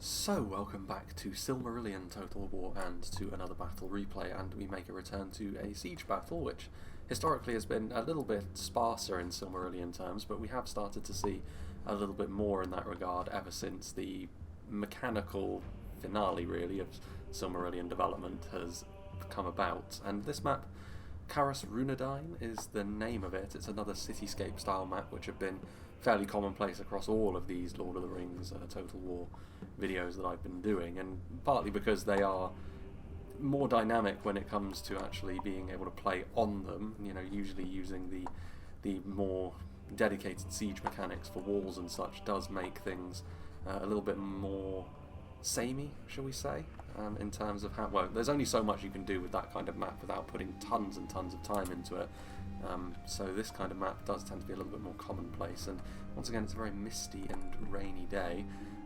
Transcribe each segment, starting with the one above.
So, welcome back to Silmarillion Total War and to another battle replay, and we make a return to a siege battle, which historically has been a little bit sparser in Silmarillion terms, but we have started to see a little bit more in that regard ever since the mechanical finale, really, of Silmarillion development has come about. And this map, CARAS RHUNEDAIN, is the name of it. It's another cityscape style map which have been fairly commonplace across all of these Lord of the Rings Total War videos that I've been doing, and partly because they are more dynamic when it comes to actually being able to play on them, you know, usually using the more dedicated siege mechanics for walls and such does make things a little bit more samey, shall we say, in terms of how, well, there's only so much you can do with that kind of map without putting tons and tons of time into it. So this kind of map does tend to be a little bit more commonplace, and once again it's a very misty and rainy day.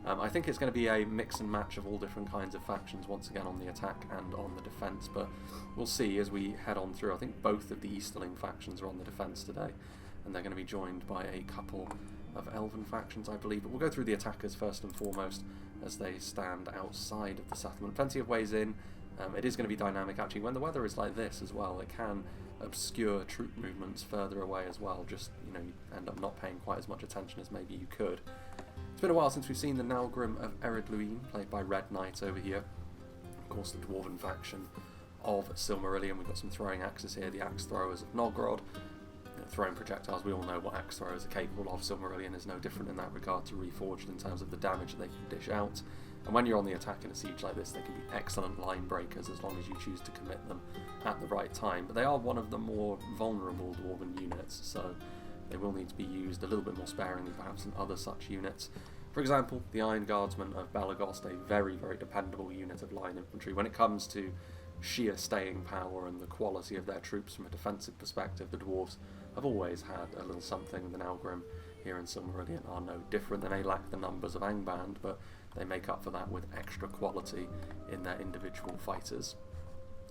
I think it's going to be a mix and match of all different kinds of factions once again on the attack and on the defence, but we'll see as we head on through. I think both of the Easterling factions are on the defence today, and they're going to be joined by a couple of Elven factions, I believe, but we'll go through the attackers first and foremost as they stand outside of the settlement. Plenty of ways in. It is going to be dynamic actually. When the weather is like this as well, it can obscure troop movements further away as well, just, you know, you end up not paying quite as much attention as maybe you could. It's been a while since we've seen the Naugrim of RHUNEDAIN, played by Red Knight over here. Of course, the Dwarven faction of Silmarillion. We've got some throwing axes here, the axe throwers of Nogrod, throwing projectiles. We all know what axe throwers are capable of. Silmarillion is no different in that regard to Reforged in terms of the damage that they can dish out. And when you're on the attack in a siege like this, they can be excellent line breakers as long as you choose to commit them at the right time. But they are one of the more vulnerable Dwarven units, so they will need to be used a little bit more sparingly perhaps than other such units. For example, the Iron Guardsmen of Balagost, a very, very dependable unit of line infantry. When it comes to sheer staying power and the quality of their troops from a defensive perspective, the Dwarves have always had a little something. The Naugrim here in Silmarillion are no different. They may lack the numbers of Angband, but they make up for that with extra quality in their individual fighters.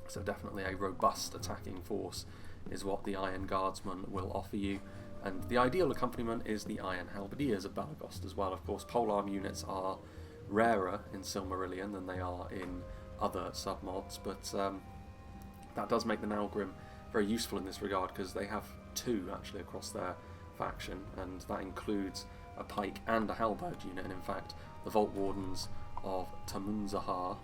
So definitely a robust attacking force is what the Iron Guardsmen will offer you. And the ideal accompaniment is the Iron Halberdiers of Balagost as well. Of course, polearm units are rarer in Silmarillion than they are in other submods, but that does make the Naugrim very useful in this regard, because they have two actually across their faction, and that includes a pike and a halberd unit. And in fact, the Vault Wardens of Tamunzahar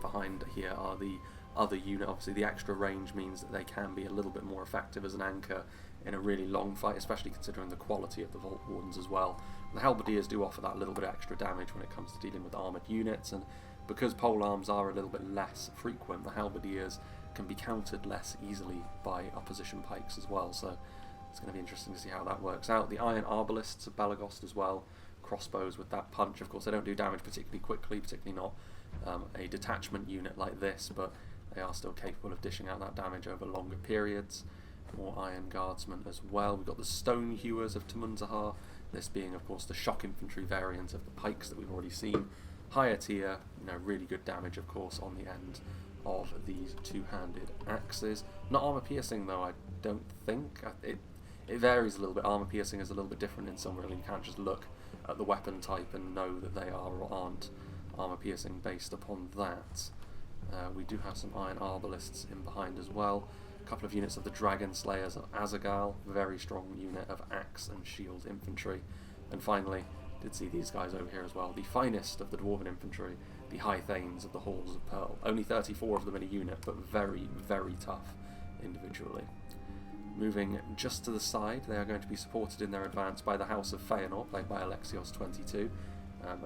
behind here are the other unit. Obviously the extra range means that they can be a little bit more effective as an anchor in a really long fight, especially considering the quality of the Vault Wardens as well. The Halberdiers do offer that little bit of extra damage when it comes to dealing with armoured units, and because polearms are a little bit less frequent, the Halberdiers can be countered less easily by opposition pikes as well, so it's going to be interesting to see how that works out. The Iron Arbalists of Balagost as well, crossbows with that punch. Of course they don't do damage particularly quickly, particularly not a detachment unit like this, but they are still capable of dishing out that damage over longer periods. More Iron Guardsmen as well. We've got the Stone Hewers of Tamunzahar, this being of course the shock infantry variant of the pikes that we've already seen. Higher tier, you know, really good damage of course on the end of these two-handed axes. Not armour piercing though, I don't think. It varies a little bit. Armour piercing is a little bit different in some. Really, you can't just look at the weapon type and know that they are or aren't armour piercing based upon that. We do have some Iron Arbalists in behind as well. A couple of units of the Dragon Slayers of Azagal, very strong unit of axe and shield infantry. And finally, did see these guys over here as well, the finest of the Dwarven infantry, the High Thanes of the Halls of Pearl. Only 34 of them in a unit, but very, very tough individually. Moving just to the side, they are going to be supported in their advance by the House of Feanor, played by Alexios22,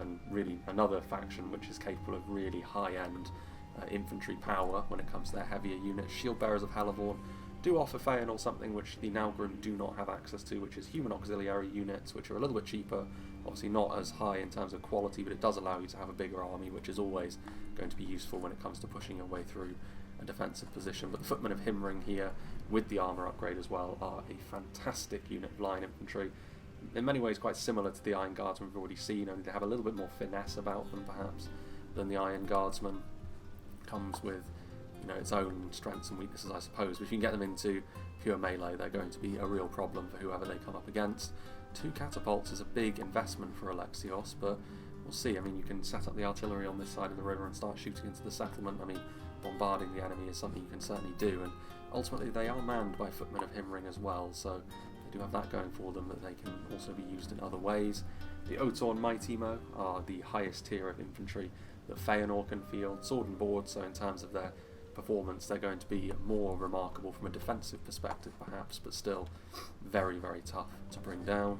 and really another faction which is capable of really high-end infantry power when it comes to their heavier units. Shield Bearers of Halavorn do offer Feanor something which the Naugrim do not have access to, which is human auxiliary units, which are a little bit cheaper, obviously not as high in terms of quality, but it does allow you to have a bigger army, which is always going to be useful when it comes to pushing your way through a defensive position. But the Footmen of Himring here, with the armour upgrade as well, are a fantastic unit of line infantry. In many ways quite similar to the Iron Guardsmen we've already seen, only they have a little bit more finesse about them perhaps than the Iron Guardsmen. Comes with, you know, its own strengths and weaknesses, I suppose. But if you can get them into pure melee, they're going to be a real problem for whoever they come up against. 2 catapults is a big investment for Alexios, but we'll see. I mean, you can set up the artillery on this side of the river and start shooting into the settlement. I mean, bombarding the enemy is something you can certainly do, and ultimately they are manned by footmen of Himring as well, so they do have that going for them, that they can also be used in other ways. The Otorn Mightymo are the highest tier of infantry that Feanor can field, sword and board, so in terms of their performance they're going to be more remarkable from a defensive perspective perhaps, but still very, very tough to bring down.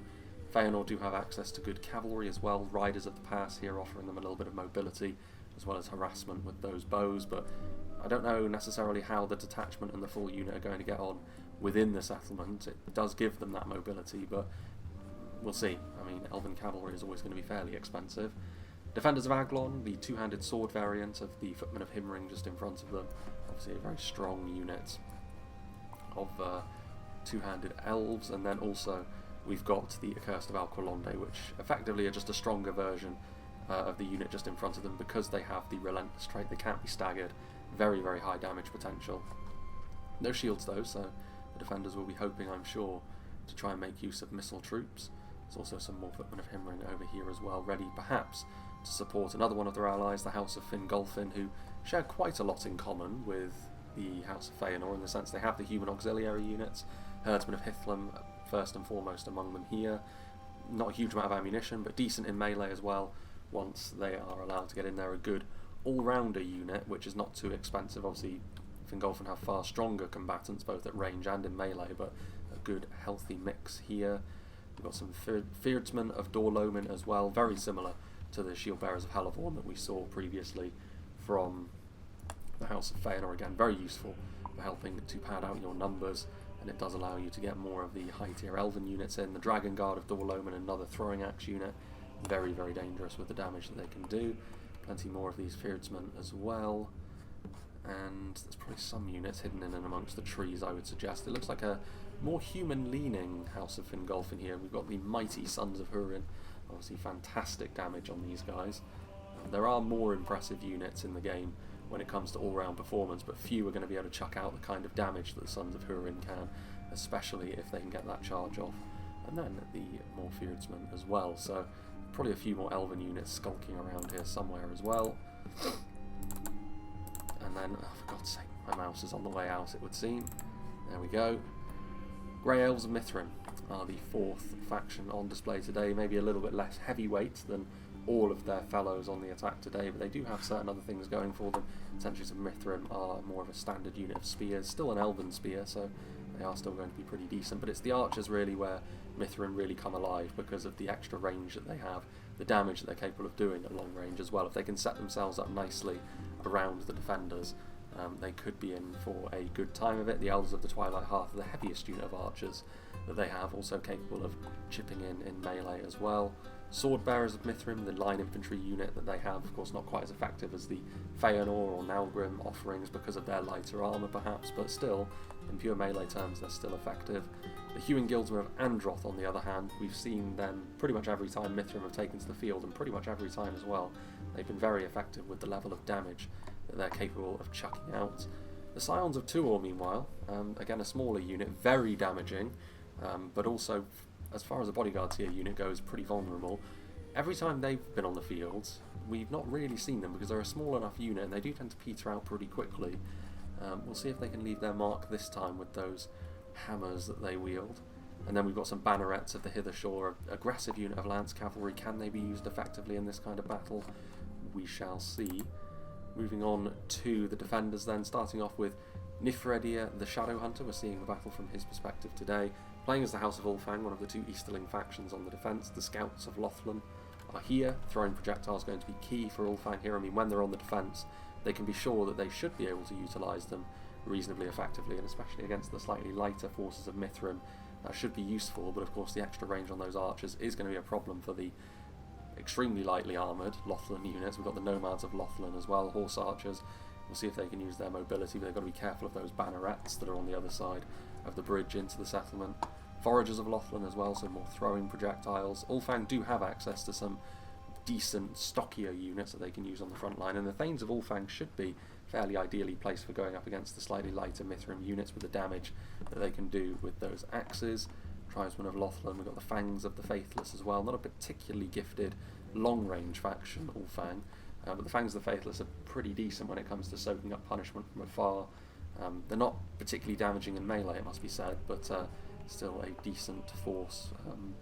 Feanor do have access to good cavalry as well, Riders of the Pass here offering them a little bit of mobility as well as harassment with those bows, but I don't know necessarily how the detachment and the full unit are going to get on within the settlement. It does give them that mobility, but we'll see. I mean, Elven cavalry is always going to be fairly expensive. Defenders of Aglon, the two-handed sword variant of the Footmen of Himring just in front of them. Obviously a very strong unit of two-handed elves, and then also we've got the Accursed of Alqualonde, which effectively are just a stronger version of the unit just in front of them because they have the Relentless trait. They can't be staggered. Very, very high damage potential. No shields though, so the defenders will be hoping, I'm sure, to try and make use of missile troops. There's also some more Footmen of Himring over here as well, ready perhaps to support another one of their allies, the House of Fingolfin, who share quite a lot in common with the House of Feanor in the sense they have the human auxiliary units. Herdsmen of Hithlum first and foremost among them here. Not a huge amount of ammunition, but decent in melee as well once they are allowed to get in there. A good all-rounder unit, which is not too expensive. Obviously Fingolfin have far stronger combatants both at range and in melee, but a good healthy mix here. We've got some Feardsmen of Dorlomin as well, very similar to the Shield Bearers of Halavorn that we saw previously from the House of Feanor. Again, very useful for helping to pad out your numbers, and it does allow you to get more of the high tier Elven units in. The Dragon Guard of Dorlomin, another throwing axe unit, very, very dangerous with the damage that they can do. Plenty more of these Feardsmen as well, and there's probably some units hidden in and amongst the trees, I would suggest. It looks like a more human-leaning House of Fingolfin here. We've got the mighty Sons of Húrin, obviously fantastic damage on these guys. There are more impressive units in the game when it comes to all-round performance, but few are going to be able to chuck out the kind of damage that the Sons of Húrin can, especially if they can get that charge off. And then the more Feardsmen as well, so probably a few more Elven units skulking around here somewhere as well. And then, oh, for God's sake, my mouse is on the way out, it would seem. There we go. Grey Elves of Mithrim are the fourth faction on display today, maybe a little bit less heavyweight than all of their fellows on the attack today, but they do have certain other things going for them. Sentries of Mithrim are more of a standard unit of spears, still an Elven spear, so they are still going to be pretty decent, but it's the archers really where Mithrim really come alive because of the extra range that they have, the damage that they're capable of doing at long range as well. If they can set themselves up nicely around the defenders, they could be in for a good time of it. The Elves of the Twilight Hearth are the heaviest unit of archers that they have, also capable of chipping in melee as well. Sword Bearers of Mithrim, the line infantry unit that they have, of course not quite as effective as the Feanor or Naugrim offerings because of their lighter armour perhaps, but still, in pure melee terms, they're still effective. The Human Guildsmen of Androth, on the other hand, we've seen them pretty much every time Mithrim have taken to the field, and pretty much every time as well. They've been very effective with the level of damage that they're capable of chucking out. The Scions of Tuor, meanwhile, again a smaller unit, very damaging, but also, as far as a bodyguard tier unit goes, pretty vulnerable. Every time they've been on the field, we've not really seen them because they're a small enough unit and they do tend to peter out pretty quickly. We'll see if they can leave their mark this time with those hammers that they wield. And then we've got some bannerets of the Hithershore, aggressive unit of lance cavalry. Can they be used effectively in this kind of battle? We shall see. Moving on to the defenders then, starting off with Nifredir the Shadow Hunter. We're seeing the battle from his perspective today. Playing as the House of Ulfang, one of the two Easterling factions on the defence. The Scouts of Lothlin are here. Throwing projectiles going to be key for Ulfang here. I mean, when they're on the defence, they can be sure that they should be able to utilise them reasonably effectively, and especially against the slightly lighter forces of Mithrim, that should be useful, but of course the extra range on those archers is going to be a problem for the extremely lightly armoured Lothlin units. We've got the Nomads of Lothlin as well, horse archers. We'll see if they can use their mobility, but they've got to be careful of those bannerets that are on the other side of the bridge into the settlement. Foragers of Lothlin as well, so more throwing projectiles. Ulfang do have access to some decent, stockier units that they can use on the front line, and the Thanes of Ulfang should be fairly ideally placed for going up against the slightly lighter Mithrim units with the damage that they can do with those axes. Tribesmen of Lothlin, we've got the Fangs of the Faithless as well, not a particularly gifted long-range faction, Ulfang, but the Fangs of the Faithless are pretty decent when it comes to soaking up punishment from afar. They're not particularly damaging in melee, it must be said, but still a decent force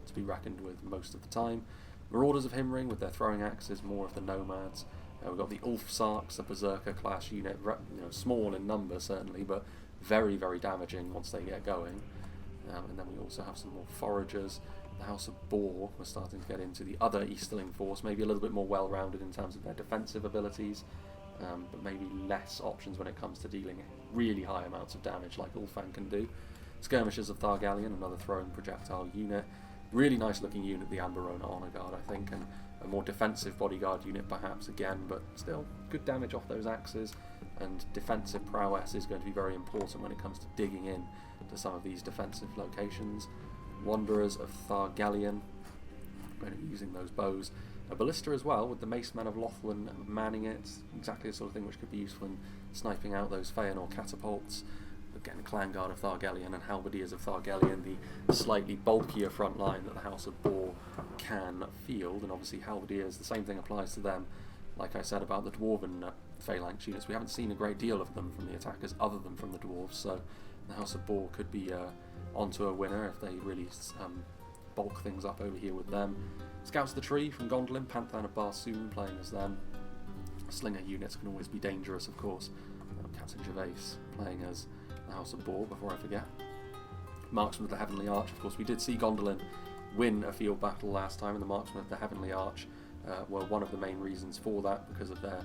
to be reckoned with most of the time. Marauders of Himring with their throwing axes, more of the nomads. We've got the Ulfsarks, a berserker class unit, small in number certainly, but very, very damaging once they get going. And then we also have some more foragers. The House of Boar, we're starting to get into the other Easterling force, maybe a little bit more well-rounded in terms of their defensive abilities, but maybe less options when it comes to dealing really high amounts of damage like Ulfang can do. Skirmishers of Thargallion, another throwing projectile unit. Really nice looking unit, the Amberona Honor Guard, I think, and a more defensive bodyguard unit perhaps again, but still good damage off those axes, and defensive prowess is going to be very important when it comes to digging in to some of these defensive locations. Wanderers of Thargallion, going to be using those bows. A ballista as well, with the Mace Men of Lothlin manning it, exactly the sort of thing which could be useful in sniping out those Feanor catapults. Again, Clan Guard of Thargallion and Halberdiers of Thargallion, the slightly bulkier front line that the House of Boar can field, and obviously Halberdiers, the same thing applies to them. Like I said about the Dwarven phalanx units, we haven't seen a great deal of them from the attackers other than from the Dwarves, so the House of Boar could be onto a winner if they really bulk things up over here with them. Scouts of the Tree from Gondolin, Panthan of Barsoom playing as them. Slinger units can always be dangerous, of course. Captain Gervais playing as the House of Boar, before I forget. Marksmen of the Heavenly Arch, of course, we did see Gondolin win a field battle last time, and the Marksmen of the Heavenly Arch were one of the main reasons for that, because of their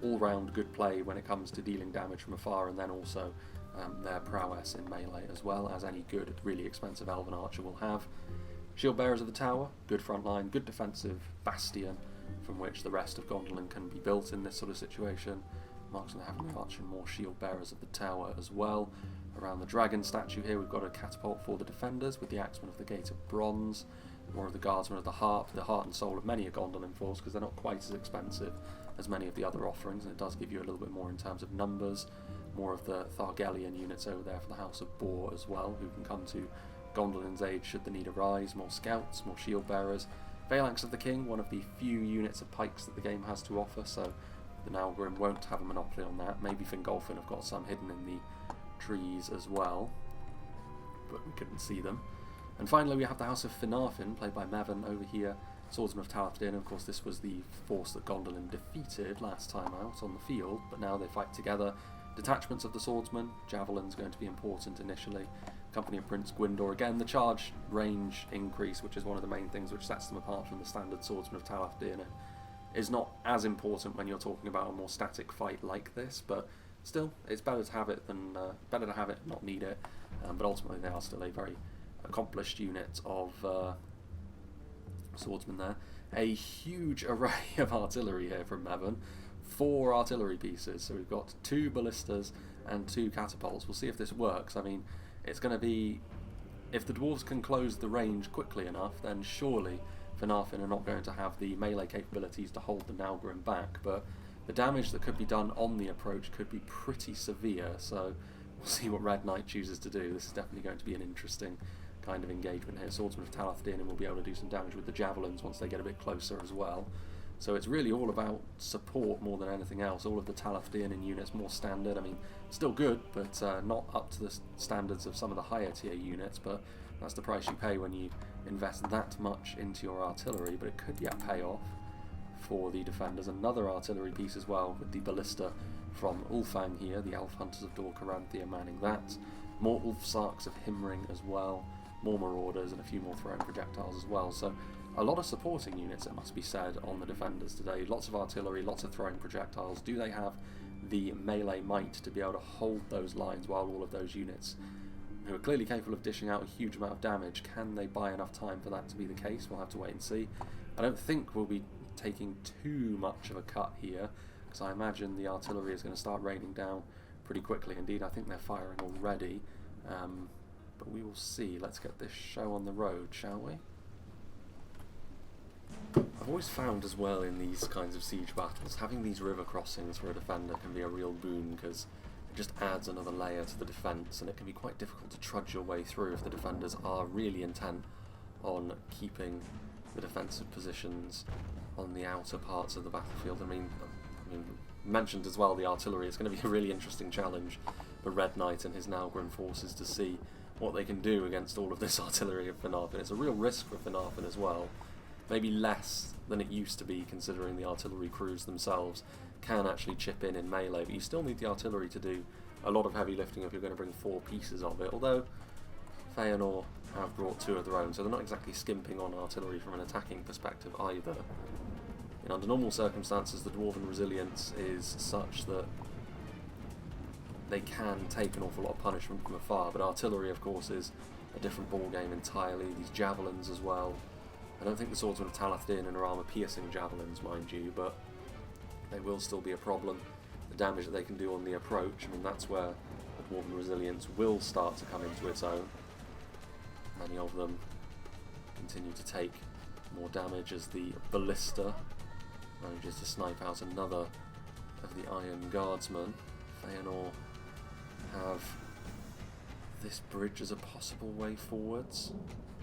all-round good play when it comes to dealing damage from afar, and then also their prowess in melee as well, as any good, really expensive Elven Archer will have. Shield Bearers of the Tower, good front line, good defensive bastion from which the rest of Gondolin can be built in this sort of situation. Marksmen of the Heavenly Arch and more Shield Bearers of the Tower as well. Around the dragon statue here we've got a catapult for the defenders with the Axemen of the Gate of Bronze, more of the Guardsmen of the heart and soul of many a Gondolin force, because they're not quite as expensive as many of the other offerings, and it does give you a little bit more in terms of numbers. More of the Thargallion units over there for the House of Boar as well, who can come to Gondolin's aid should the need arise. More scouts, more shield bearers. Phalanx of the King, one of the few units of pikes that the game has to offer, so the Naugrim won't have a monopoly on that. Maybe Fingolfin have got some hidden in the trees as well, but we couldn't see them. And finally we have the House of Finarfin, played by Mavin over here, Swordsman of Talathdin. Of course this was the force that Gondolin defeated last time out on the field, but now they fight together. Detachments of the Swordsman, Javelin's going to be important initially. Company of Prince Gwyndor, again the charge range increase, which is one of the main things which sets them apart from the standard Swordsman of Talathdin, is not as important when you're talking about a more static fight like this, but still it's better to have it than not need it. But ultimately they are still a very accomplished unit of swordsmen there. A huge array of artillery here from Mavin. 4 artillery pieces, so we've got 2 ballistas and 2 catapults. We'll see if this works. I mean, it's going to be, if the dwarves can close the range quickly enough, then surely Finarfin are not going to have the melee capabilities to hold the Naugrim back, but the damage that could be done on the approach could be pretty severe, so we'll see what Red Knight chooses to do. This is definitely going to be an interesting kind of engagement here. Swordsman of Talathdin, and we'll be able to do some damage with the javelins once they get a bit closer as well. So it's really all about support more than anything else. All of the Talathdin units more standard. I mean, still good, but not up to the standards of some of the higher tier units, but that's the price you pay when you invest that much into your artillery, but it could yet pay off for the defenders. Another artillery piece as well with the ballista from Ulfang here, the Elf Hunters of Dor Caranthia manning that. More Ulfsarks of Himring as well, more Marauders and a few more throwing projectiles as well. So a lot of supporting units, it must be said, on the defenders today. Lots of artillery, lots of throwing projectiles. Do they have the melee might to be able to hold those lines while all of those units, who are clearly capable of dishing out a huge amount of damage, can they buy enough time for that to be the case? We'll have to wait and see. I don't think we'll be taking too much of a cut here, because I imagine the artillery is going to start raining down pretty quickly. Indeed, I think they're firing already, but we will see. Let's get this show on the road, shall we? I've always found as well in these kinds of siege battles, having these river crossings for a defender can be a real boon, because it just adds another layer to the defence, and it can be quite difficult to trudge your way through if the defenders are really intent on keeping the defensive positions on the outer parts of the battlefield. I mean, mentioned as well the artillery. It's going to be a really interesting challenge for Red Knight and his Naugrim forces to see what they can do against all of this artillery of Finarfin. It's a real risk for Finarfin as well. Maybe less than it used to be, considering the artillery crews themselves can actually chip in melee, but you still need the artillery to do a lot of heavy lifting if you're going to bring 4 pieces of it, although Feanor have brought 2 of their own, so they're not exactly skimping on artillery from an attacking perspective either. Under normal circumstances, the Dwarven resilience is such that they can take an awful lot of punishment from afar, but artillery, of course, is a different ballgame entirely. These javelins as well. I don't think the swordsmen of Talathdin are armour-piercing javelins, mind you, but they will still be a problem. The damage that they can do on the approach, I mean, that's where the Dwarven resilience will start to come into its own. Many of them continue to take more damage as the ballista manages to snipe out another of the Iron Guardsmen. Feanor have this bridge as a possible way forwards.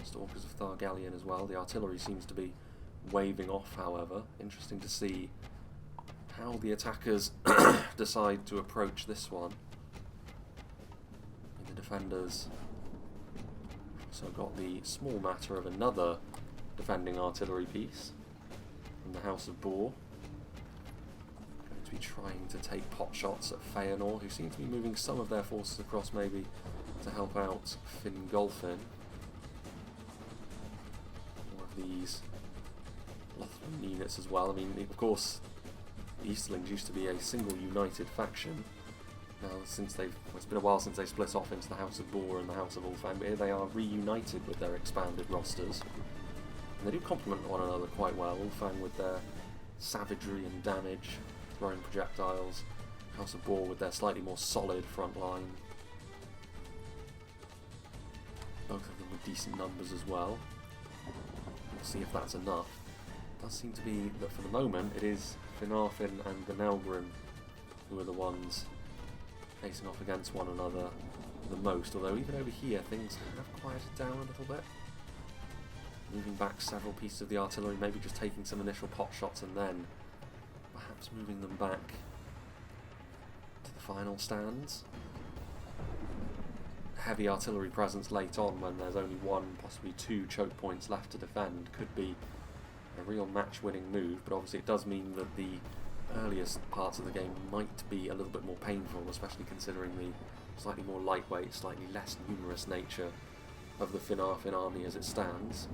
Stalkers of Thargallion as well. The artillery seems to be waving off, however. Interesting to see how the attackers decide to approach this one. And the defenders also got the small matter of another defending artillery piece from the House of Boar. Going to be trying to take pot shots at Feanor, who seem to be moving some of their forces across maybe to help out Fingolfin. More of these Lothran units as well. I mean, of course, the Easterlings used to be a single united faction. Now, it's been a while since they split off into the House of Boar and the House of Ulfang, but here they are reunited with their expanded rosters. And they do complement one another quite well. Ulfang with their savagery and damage, throwing projectiles. House of Boar with their slightly more solid front line. Both of them with decent numbers as well. We'll see if that's enough. It does seem to be that for the moment it is Finarfin and the Naugrim who are the ones facing off against one another the most, although even over here things have quieted down a little bit. Moving back several pieces of the artillery, maybe just taking some initial pot shots and then perhaps moving them back to the final stands. Heavy artillery presence late on when there's only 1, possibly 2 choke points left to defend could be a real match-winning move, but obviously it does mean that the earliest parts of the game might be a little bit more painful, especially considering the slightly more lightweight, slightly less numerous nature of the Finarfin army as it stands.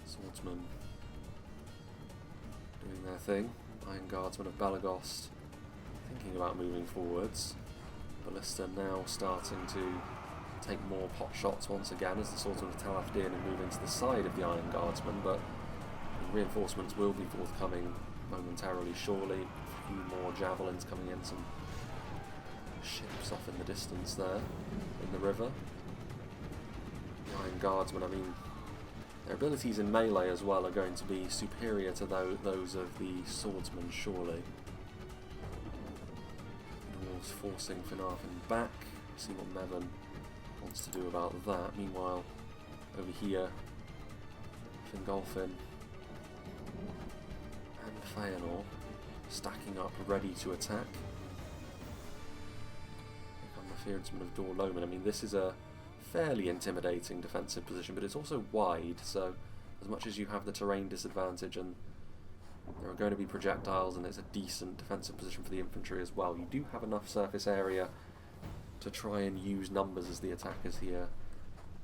Swordsmen doing their thing. Iron Guardsmen of Belagost thinking about moving forwards. Ballista now starting to take more pot shots once again as the Swordsmen of Talathdin move into the side of the Iron Guardsmen, but reinforcements will be forthcoming momentarily, surely. A few more javelins coming in, some ships off in the distance there in the river. The Iron Guardsmen, I mean, their abilities in melee as well are going to be superior to those of the swordsmen, surely. Dwarves forcing Finarfin back. See what Methven wants to do about that. Meanwhile, over here, Fingolfin and Feanor stacking up, ready to attack. Here come the Fearsmen of Dorloman. I mean, this is a fairly intimidating defensive position, but it's also wide, so as much as you have the terrain disadvantage and there are going to be projectiles and it's a decent defensive position for the infantry as well, you do have enough surface area to try and use numbers as the attackers here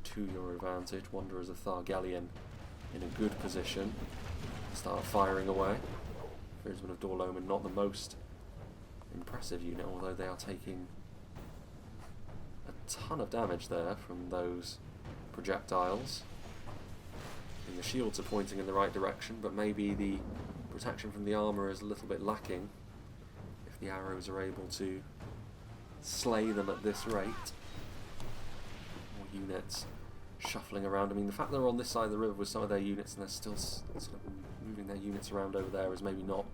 to your advantage. Wanderers of Thargallion in a good position to start firing away. Fearsmen of Dorloman not the most impressive unit, although they are taking a ton of damage there from those projectiles. And the shields are pointing in the right direction, but maybe the protection from the armour is a little bit lacking if the arrows are able to slay them at this rate. More units shuffling around. I mean, the fact they're on this side of the river with some of their units and they're still sort of moving their units around over there is maybe not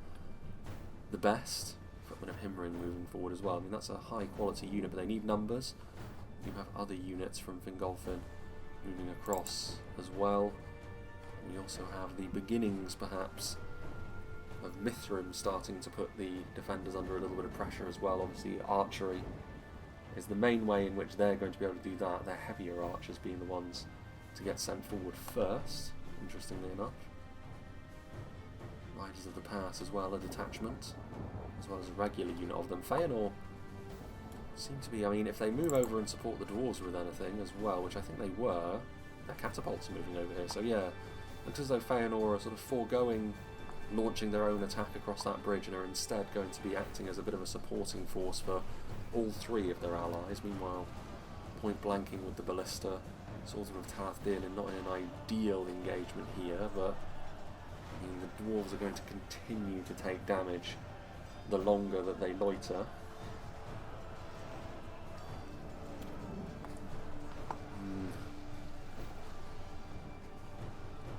the best. Footmen of Himrin moving forward as well. I mean, that's a high quality unit, but they need numbers. You have other units from Fingolfin moving across as well. We also have the beginnings, perhaps, of Mithrim starting to put the defenders under a little bit of pressure as well. Obviously, archery is the main way in which they're going to be able to do that. Their heavier archers being the ones to get sent forward first, interestingly enough. Riders of the Pass as well, a detachment, as well as a regular unit of them. Feanor seem to be, I mean, if they move over and support the dwarves with anything as well, which I think they were, their catapults are moving over here. So yeah, looks as though Feanor are sort of foregoing launching their own attack across that bridge and are instead going to be acting as a bit of a supporting force for all three of their allies. Meanwhile, point blanking with the ballista, Swordsman of Talath-Din, not in an ideal engagement here, but I mean, the dwarves are going to continue to take damage the longer that they loiter.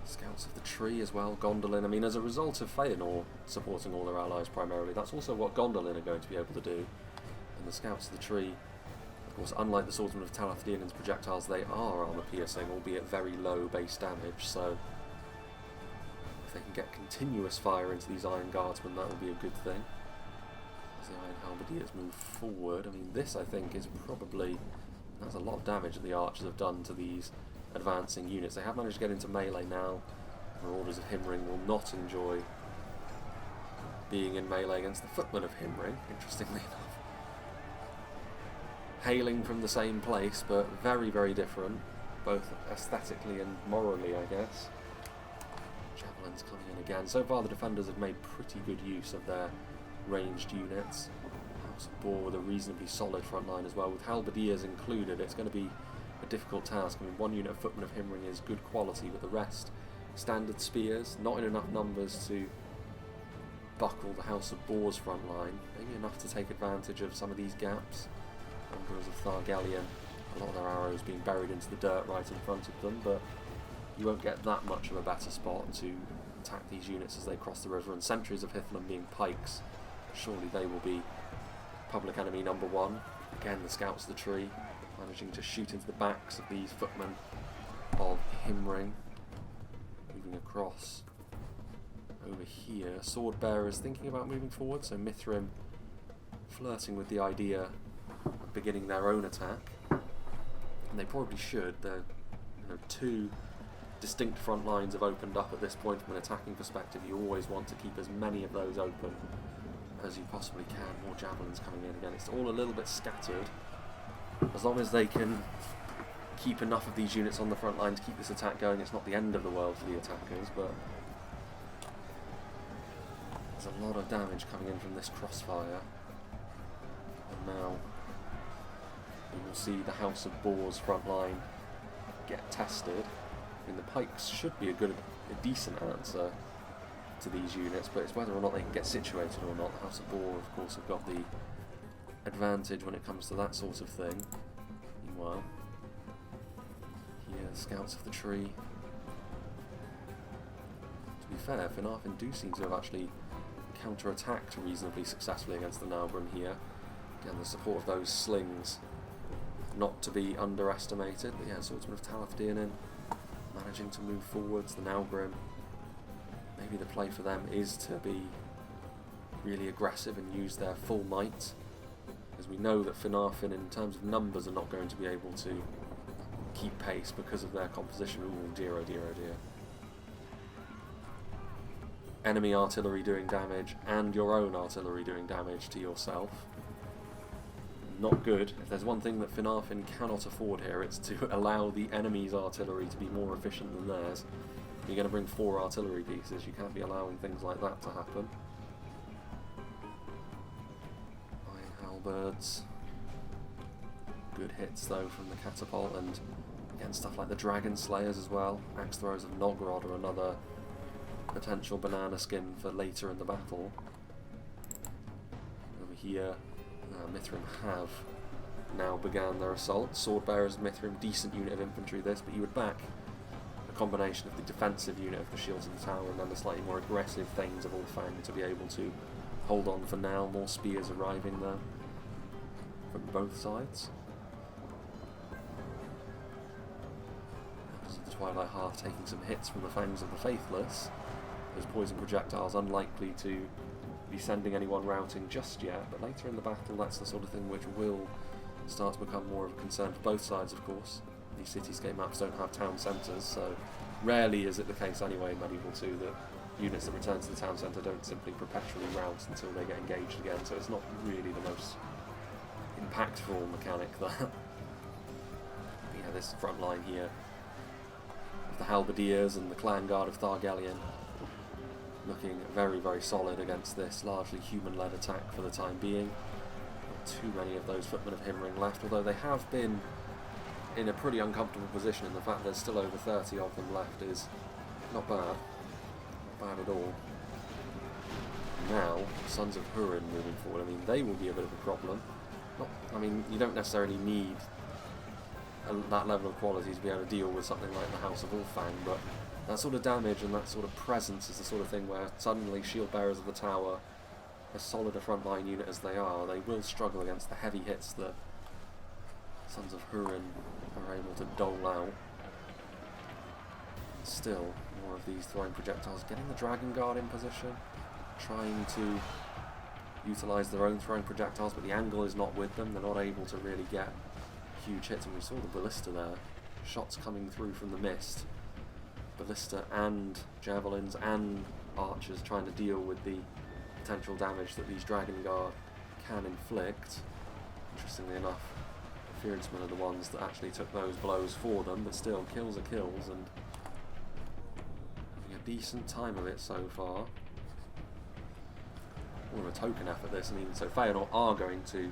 Scouts of the Tree as well, Gondolin. I mean, as a result of Feanor supporting all their allies primarily, that's also what Gondolin are going to be able to do. And the Scouts of the Tree, of course, unlike the Swordsman of Talath-Din's projectiles, they are armour-piercing, albeit very low base damage, so if they can get continuous fire into these Iron Guardsmen, that will be a good thing. As the Iron Halberdiers move forward, I mean, this, I think, is probably... that's a lot of damage that the archers have done to these advancing units. They have managed to get into melee now. Marauders of Himring will not enjoy being in melee against the Footmen of Himring, interestingly enough. Hailing from the same place, but very, very different, both aesthetically and morally, I guess. Javelins coming in again. So far the defenders have made pretty good use of their ranged units. House of Boar with a reasonably solid front line as well. With halberdiers included, it's going to be a difficult task. I mean, one unit of Footmen of Himring is good quality, but the rest, standard spears, not in enough numbers to buckle the House of Boar's front line. Maybe enough to take advantage of some of these gaps. Wanderers of Thargalion, a lot of their arrows being buried into the dirt right in front of them, but you won't get that much of a better spot to attack these units as they cross the river. And Sentries of Hithlum being pikes, surely they will be public enemy number one. Again, the Scouts of the Tree managing to shoot into the backs of these Footmen of Himring. Moving across over here. Sword Bearers thinking about moving forward, so Mithrim flirting with the idea of beginning their own attack. And they probably should. Two distinct front lines have opened up at this point from an attacking perspective. You always want to keep as many of those open as you possibly can. More javelins coming in again. It's all a little bit scattered. As long as they can keep enough of these units on the front line to keep this attack going, it's not the end of the world for the attackers, but there's a lot of damage coming in from this crossfire. And now we will see the House of Boar's front line get tested. I mean, the pikes should be a decent answer to these units, but it's whether or not they can get situated or not. The House of Boar, of course, have got the advantage when it comes to that sort of thing. Meanwhile, here, the Scouts of the Tree. To be fair, Finarfin do seem to have actually counter-attacked reasonably successfully against the Naugrim here. Again, the support of those slings not to be underestimated. But yeah, Swordsman of Talath-Din managing to move forwards. The Naugrim, maybe the play for them is to be really aggressive and use their full might, as we know that Finarfin in terms of numbers are not going to be able to keep pace because of their composition. Ooh, dear, oh dear, oh dear. Enemy artillery doing damage and your own artillery doing damage to yourself. Not good. If there's one thing that Finarfin cannot afford here, it's to allow the enemy's artillery to be more efficient than theirs. You're going to bring 4 artillery pieces, you can't be allowing things like that to happen. Iron halberds. Good hits though from the catapult, and again stuff like the dragon slayers as well. Axe throwers of Nogrod are another potential banana skin for later in the battle. Over here, Mithrim have now began their assault. Sword Bearers of Mithrim, decent unit of infantry this, but you would back a combination of the defensive unit of the Shields in the Tower and then the slightly more aggressive Thanes of Ulfang to be able to hold on for now. More spears arriving there from both sides. Twilight Hearth taking some hits from the Fangs of the Faithless. Those poison projectiles unlikely to be sending anyone routing just yet, but later in the battle that's the sort of thing which will start to become more of a concern for both sides, of course. These cityscape maps don't have town centres, so rarely is it the case anyway in Medieval 2 that units that return to the town centre don't simply perpetually route until they get engaged again, so it's not really the most impactful mechanic there. Yeah, this front line here of the Halberdiers and the Clan Guard of Thargelion looking very, very solid against this largely human-led attack for the time being. Not too many of those footmen of Himring left, although they have been in a pretty uncomfortable position, and the fact there's still over 30 of them left is not bad. Not bad at all. Now, Sons of Hurin moving forward, I mean, they will be a bit of a problem. I mean, you don't necessarily need that level of quality to be able to deal with something like the House of Ulfang, but that sort of damage and that sort of presence is the sort of thing where suddenly Shield Bearers of the Tower, as solid a frontline unit as they are, they will struggle against the heavy hits that Sons of Hurin are able to dole out. Still, more of these throwing projectiles, getting the Dragon Guard in position, trying to utilise their own throwing projectiles, but the angle is not with them, they're not able to really get huge hits, and we saw the Ballista there, shots coming through from the mist. Ballista and Javelins and Archers trying to deal with the potential damage that these Dragon Guard can inflict. Interestingly enough, the Fearsmen are the ones that actually took those blows for them, but still, kills are kills, and having a decent time of it so far. More of a token effort this, I mean, so Feanor are going to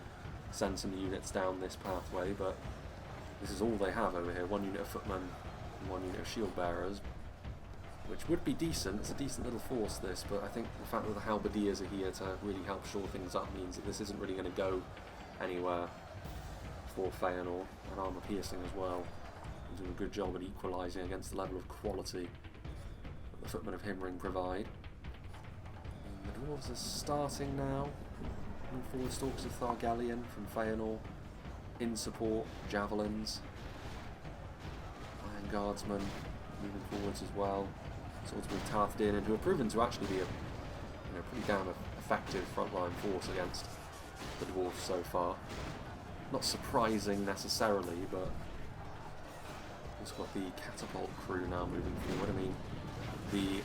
send some units down this pathway, but this is all they have over here, one unit of footmen and one unit of shield bearers, which would be decent. It's a decent little force this, but I think the fact that the Halberdiers are here to really help shore things up means that this isn't really going to go anywhere for Feanor, and armour piercing as well. They do a good job at equalising against the level of quality that the footmen of Himring provide. And the dwarves are starting now. Move forward, Stalks of Thargelion from Feanor in support, Javelins, Iron Guardsmen moving forwards as well. Swordsmen Tarthdin, who have proven to actually be a pretty damn effective frontline force against the dwarves so far. Not surprising necessarily, but we've got the catapult crew now moving forward. I mean, the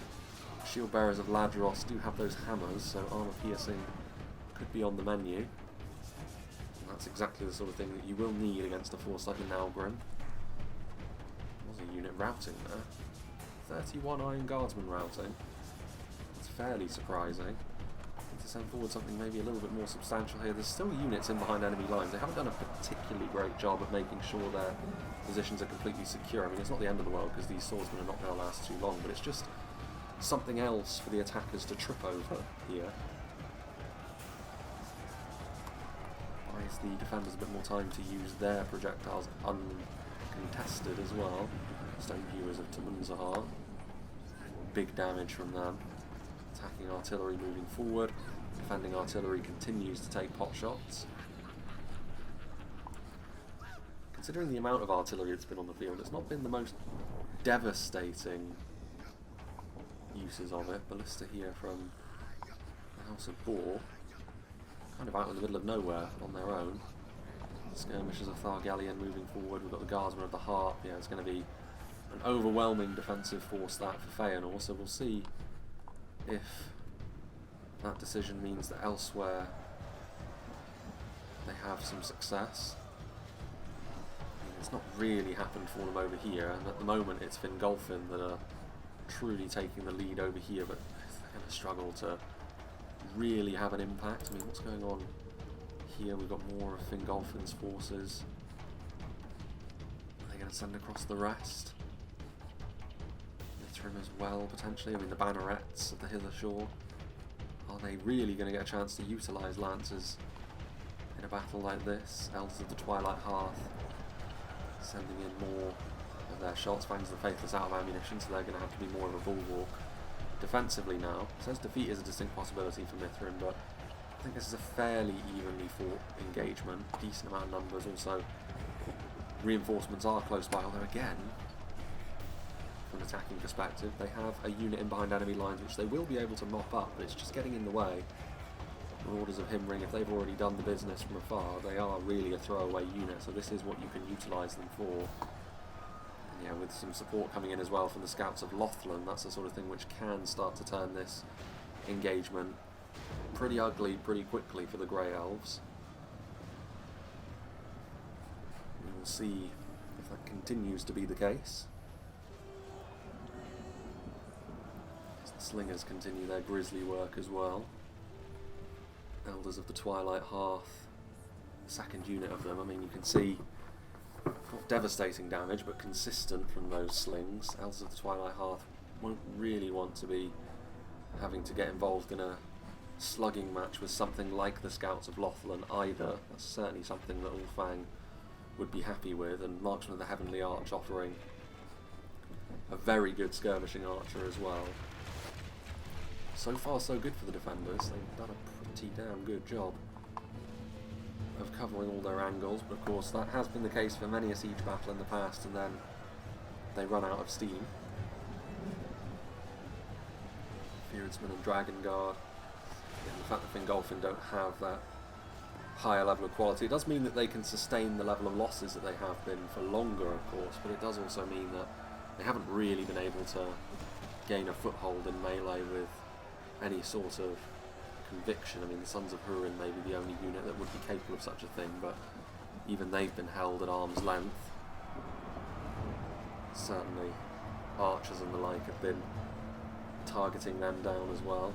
shield bearers of Ladros do have those hammers, so armour piercing could be on the menu. And that's exactly the sort of thing that you will need against a force like a Naugrim. There's a unit routing there. 31 Iron Guardsmen routing. It's fairly surprising. Need to send forward something maybe a little bit more substantial here. There's still units in behind enemy lines. They haven't done a particularly great job at making sure their positions are completely secure. I mean, it's not the end of the world because these swordsmen are not going to last too long, but it's just something else for the attackers to trip over here. Buys the defenders a bit more time to use their projectiles uncontested as well. Stone Hewers of Tamunzahar. Big damage from them. Attacking artillery moving forward. Defending artillery continues to take pot shots. Considering the amount of artillery that's been on the field, it's not been the most devastating uses of it. Ballista here from the House of Boar, kind of out in the middle of nowhere on their own. Skirmishers of Thargelion moving forward. We've got the Guardsmen of the Harp. Yeah, it's going to be an overwhelming defensive force that for Feanor, so we'll see if that decision means that elsewhere they have some success. I mean, it's not really happened for them over here, and at the moment it's Fingolfin that are truly taking the lead over here, but they're going to struggle to really have an impact. I mean, what's going on here? We've got more of Fingolfin's forces. Are they going to send across the rest? Mithrim as well, potentially. I mean, the bannerets of the hither shore. Are they really going to get a chance to utilise lancers in a battle like this? Elders of the Twilight Hearth sending in more of their shots. Fangs of the Faithless out of ammunition, so they're going to have to be more of a bulwark defensively now. It says defeat is a distinct possibility for Mithrim, but I think this is a fairly evenly fought engagement. Decent amount of numbers. Also, reinforcements are close by, although again, from an attacking perspective. They have a unit in behind enemy lines which they will be able to mop up, but it's just getting in the way. The Orders of Himring, if they've already done the business from afar, they are really a throwaway unit, so this is what you can utilise them for. And yeah, with some support coming in as well from the Scouts of Lothlin, that's the sort of thing which can start to turn this engagement pretty ugly pretty quickly for the Grey Elves. We will see if that continues to be the case. As the Slingers continue their grisly work as well. Elders of the Twilight Hearth, the second unit of them, I mean you can see not devastating damage but consistent from those slings. Elders of the Twilight Hearth won't really want to be having to get involved in a slugging match with something like the Scouts of Lothlin either. That's certainly something that Ulfang would be happy with, and Marksman of the Heavenly Arch offering a very good skirmishing archer as well. So far so good for the defenders. They've done a pretty damn good job of covering all their angles, but of course that has been the case for many a siege battle in the past, and then they run out of steam. Fearsman and Dragon Guard. And the fact that Fingolfin don't have that higher level of quality, it does mean that they can sustain the level of losses that they have been for longer, of course, but it does also mean that they haven't really been able to gain a foothold in melee with any sort of conviction. I mean, the Sons of Hurin may be the only unit that would be capable of such a thing, but even they've been held at arm's length. Certainly archers and the like have been targeting them down as well.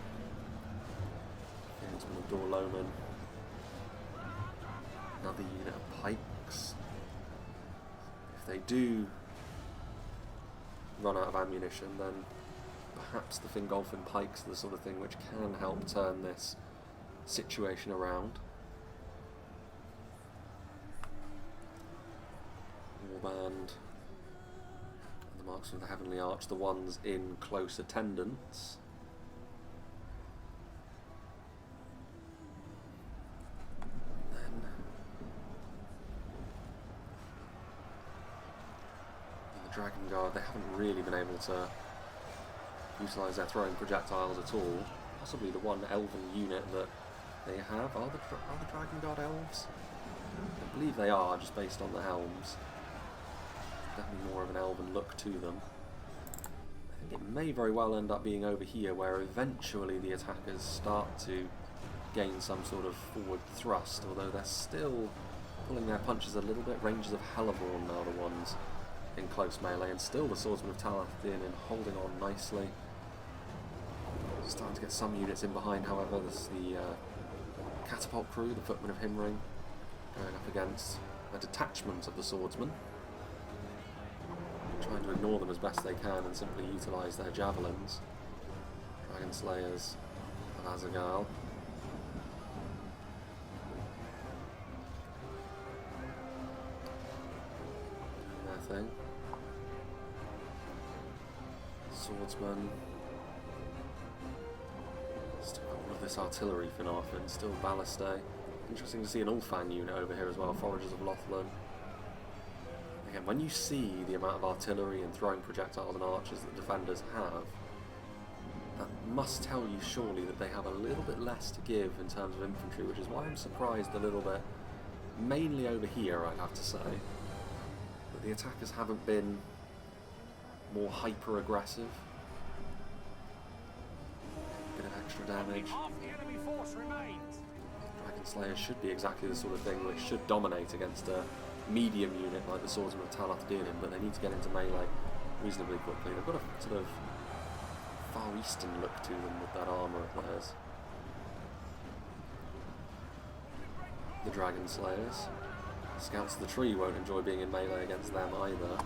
Here's one of Dorloman. Another unit of pikes. If they do run out of ammunition, then perhaps the Fingolfin pikes are the sort of thing which can help turn this situation around. Warband, the Marksman of the Heavenly Arch, the ones in close attendance. Then the Dragon Guard, they haven't really been able to utilise their throwing projectiles at all. Possibly the one elven unit that they have. Are the Dragon Guard elves? I believe they are, just based on the helms. Definitely more of an elven look to them. I think it may very well end up being over here where eventually the attackers start to gain some sort of forward thrust, although they're still pulling their punches a little bit. Rangers of Hellebore now the ones in close melee, and still the Swordsmen of Talath-Din in holding on nicely. Starting to get some units in behind, however. This is the Catapult crew, the Footmen of Himring, going up against a detachment of the Swordsmen, trying to ignore them as best they can and simply utilise their javelins. Dragon Slayers of Azagal. Doing their thing. Swordsman. Still got all of this artillery, Finarfin, still Ballastae. Interesting to see an Ulfang unit over here as well, Foragers of Lothlin. Again, when you see the amount of artillery and throwing projectiles and archers that defenders have, that must tell you surely that they have a little bit less to give in terms of infantry, which is why I'm surprised a little bit, mainly over here I'd have to say, that the attackers haven't been more hyper-aggressive. Bit of extra damage. Dragon Slayers should be exactly the sort of thing which should dominate against a medium unit like the Swordsmen of Talath-Din, but they need to get into melee reasonably quickly. They've got a sort of Far Eastern look to them with that armour of theirs. The Dragon Slayers. Scouts of the Tree won't enjoy being in melee against them either.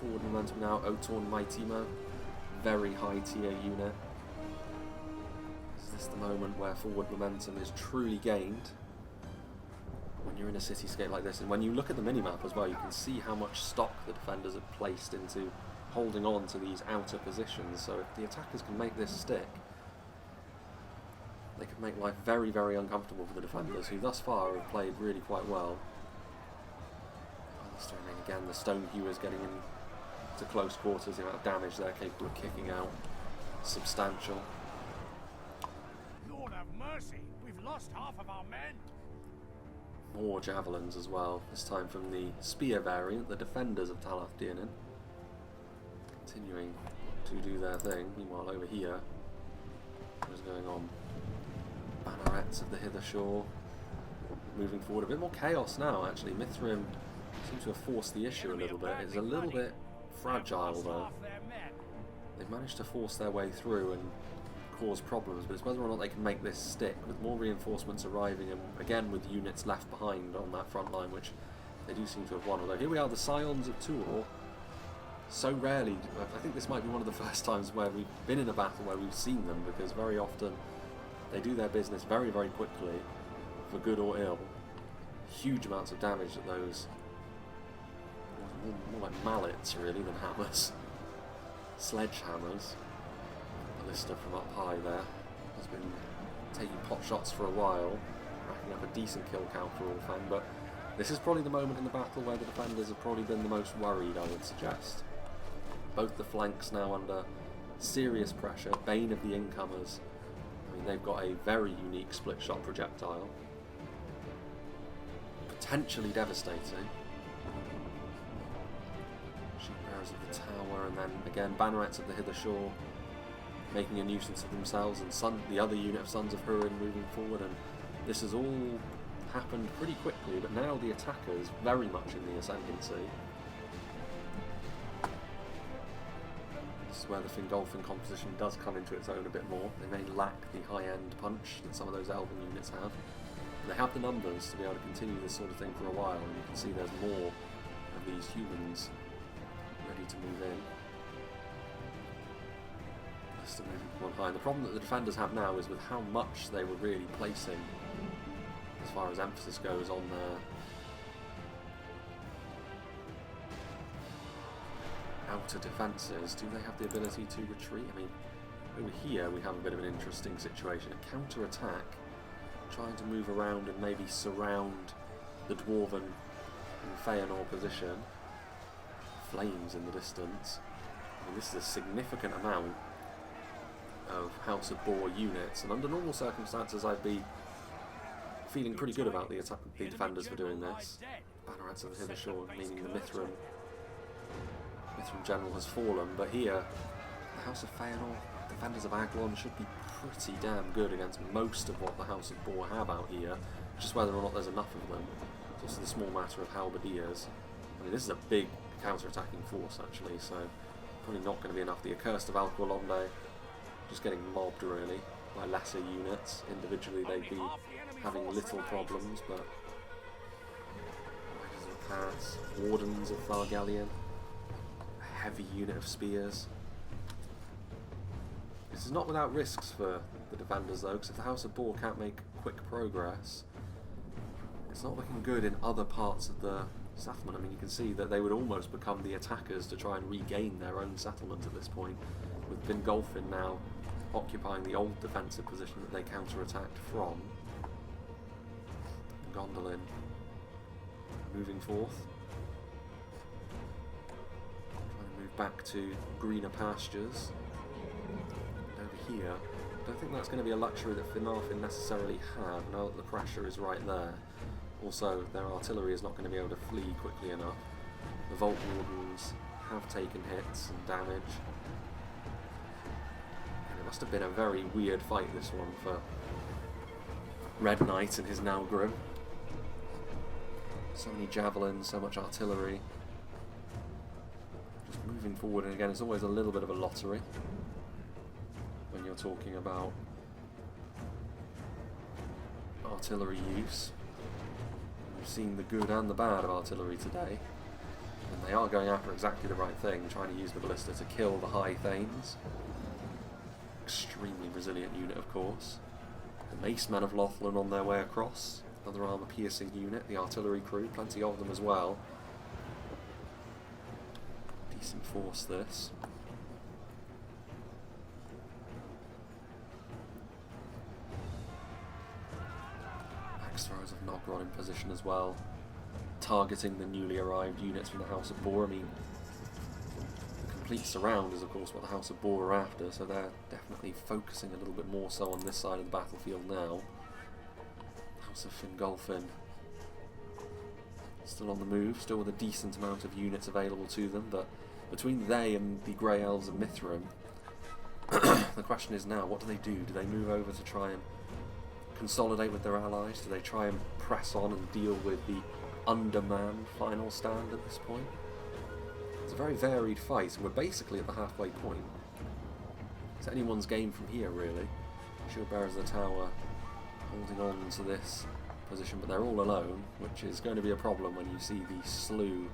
Forward momentum now, Otorn Mightimo, very high tier unit. Is this the moment where forward momentum is truly gained? When you're in a cityscape like this, and when you look at the minimap as well, you can see how much stock the defenders have placed into holding on to these outer positions. So if the attackers can make this stick, they could make life very, very uncomfortable for the defenders, who thus far have played really quite well. Again, the Stonehewers getting in to close quarters, the amount of damage they're capable of kicking out. Substantial. Lord have mercy, we've lost half of our men. More javelins as well, this time from the spear variant, the defenders of Talath Dianin. Continuing to do their thing. Meanwhile over here, what is going on? Bannerets of the hither shore. Moving forward, a bit more chaos now actually. Mithrim seems to have forced the issue a little bit. It's a little bit fragile though. They've managed to force their way through and cause problems, but it's whether or not they can make this stick with more reinforcements arriving and again with units left behind on that front line, which they do seem to have won. Although here we are, the Scions of Tuor. So rarely, I think this might be one of the first times where we've been in a battle where we've seen them, because very often they do their business very, very quickly, for good or ill. Huge amounts of damage at those, more like mallets really than hammers. Sledgehammers. Ballista from up high there has been taking pot shots for a while, racking up a decent kill count for Ulfang, but this is probably the moment in the battle where the defenders have probably been the most worried, I would suggest. Both the flanks now under serious pressure, bane of the incomers. I mean, they've got a very unique split shot projectile. Potentially devastating. Sheep bearers of the tower, and then again bannerets of the hither shore, making a nuisance of themselves, and the other unit of Sons of Hurin moving forward, and this has all happened pretty quickly, but now the attackers very much in the ascendancy. This is where the Fingolfin composition does come into its own a bit more. They may lack the high-end punch that some of those elven units have. They have the numbers to be able to continue this sort of thing for a while, and you can see there's more of these humans ready to move in. Still moving one high. The problem that the defenders have now is with how much they were really placing, as far as emphasis goes, on their outer defences. Do they have the ability to retreat? I mean, over here we have a bit of an interesting situation. A counter-attack, trying to move around and maybe surround the Dwarven and Feanor position. Flames in the distance. I mean, this is a significant amount of House of Boar units, and under normal circumstances I'd be feeling pretty good about the defenders for doing this. Bannerets of the hither shore, meaning the Mithrim general has fallen, but here the House of Feanor, defenders of Aglon, should be pretty damn good against most of what the House of Boar have out here, just whether or not there's enough of them. It's also the small matter of halberdiers. I mean, this is a big counter-attacking force actually, so probably not going to be enough. The Accursed of Alqualonde just getting mobbed really by lesser units. Individually they'd be having little problems, but Riders of CARAS, Wardens of Thargallion, a heavy unit of spears. This is not without risks for the defenders though, because if the House of Boar can't make quick progress, it's not looking good in other parts of the settlement. I mean, you can see that they would almost become the attackers to try and regain their own settlement at this point, with Fingolfin now occupying the old defensive position that they counter-attacked from. Gondolin moving forth, trying to move back to greener pastures. And over here, I don't think that's going to be a luxury that Finarfin necessarily have, now that the pressure is right there. Also, their artillery is not going to be able to flee quickly enough. The Vault Wardens have taken hits and damage. It must have been a very weird fight, this one, for Red Knight and his Naugrim. So many javelins, so much artillery. Just moving forward, and again, it's always a little bit of a lottery when you're talking about artillery use. We've seen the good and the bad of artillery today, and they are going after exactly the right thing, trying to use the ballista to kill the High Thanes. Extremely resilient unit, of course. The Macemen of Lothlin on their way across, another armour-piercing unit. The artillery crew, plenty of them as well. Decent force, this. Axe throwers of Naugrim in position as well, targeting the newly arrived units from the House of Boar. I mean, complete surround is of course what the House of Boar are after, so they're definitely focusing a little bit more so on this side of the battlefield now. House of Fingolfin still on the move, still with a decent amount of units available to them, but between they and the Grey Elves of Mithrim, the question is now, what do? Do they move over to try and consolidate with their allies? Do they try and press on and deal with the undermanned final stand at this point? It's a very varied fight, and we're basically at the halfway point. It's anyone's game from here, really. Shield Bearers of the Tower holding on to this position, but they're all alone, which is going to be a problem when you see the slew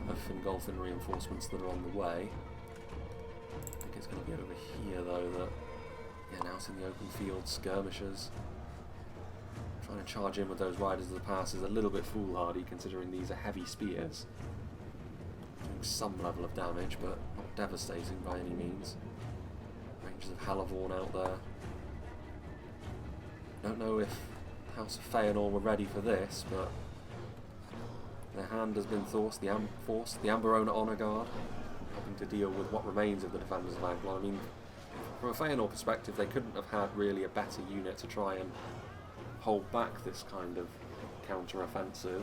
of Fingolfin reinforcements that are on the way. I think it's going to be over here, though, that, again, out in the open field, skirmishers. Trying to charge in with those Riders of the Pass is a little bit foolhardy, considering these are heavy spears. Doing some level of damage, but not devastating by any means. Rangers of Halavorn out there. Don't know if House of Feanor were ready for this, but their hand has been forced. The Amberona Honour Guard, having to deal with what remains of the defenders of Aglon. I mean, from a Feanor perspective, they couldn't have had really a better unit to try and hold back this kind of counter-offensive.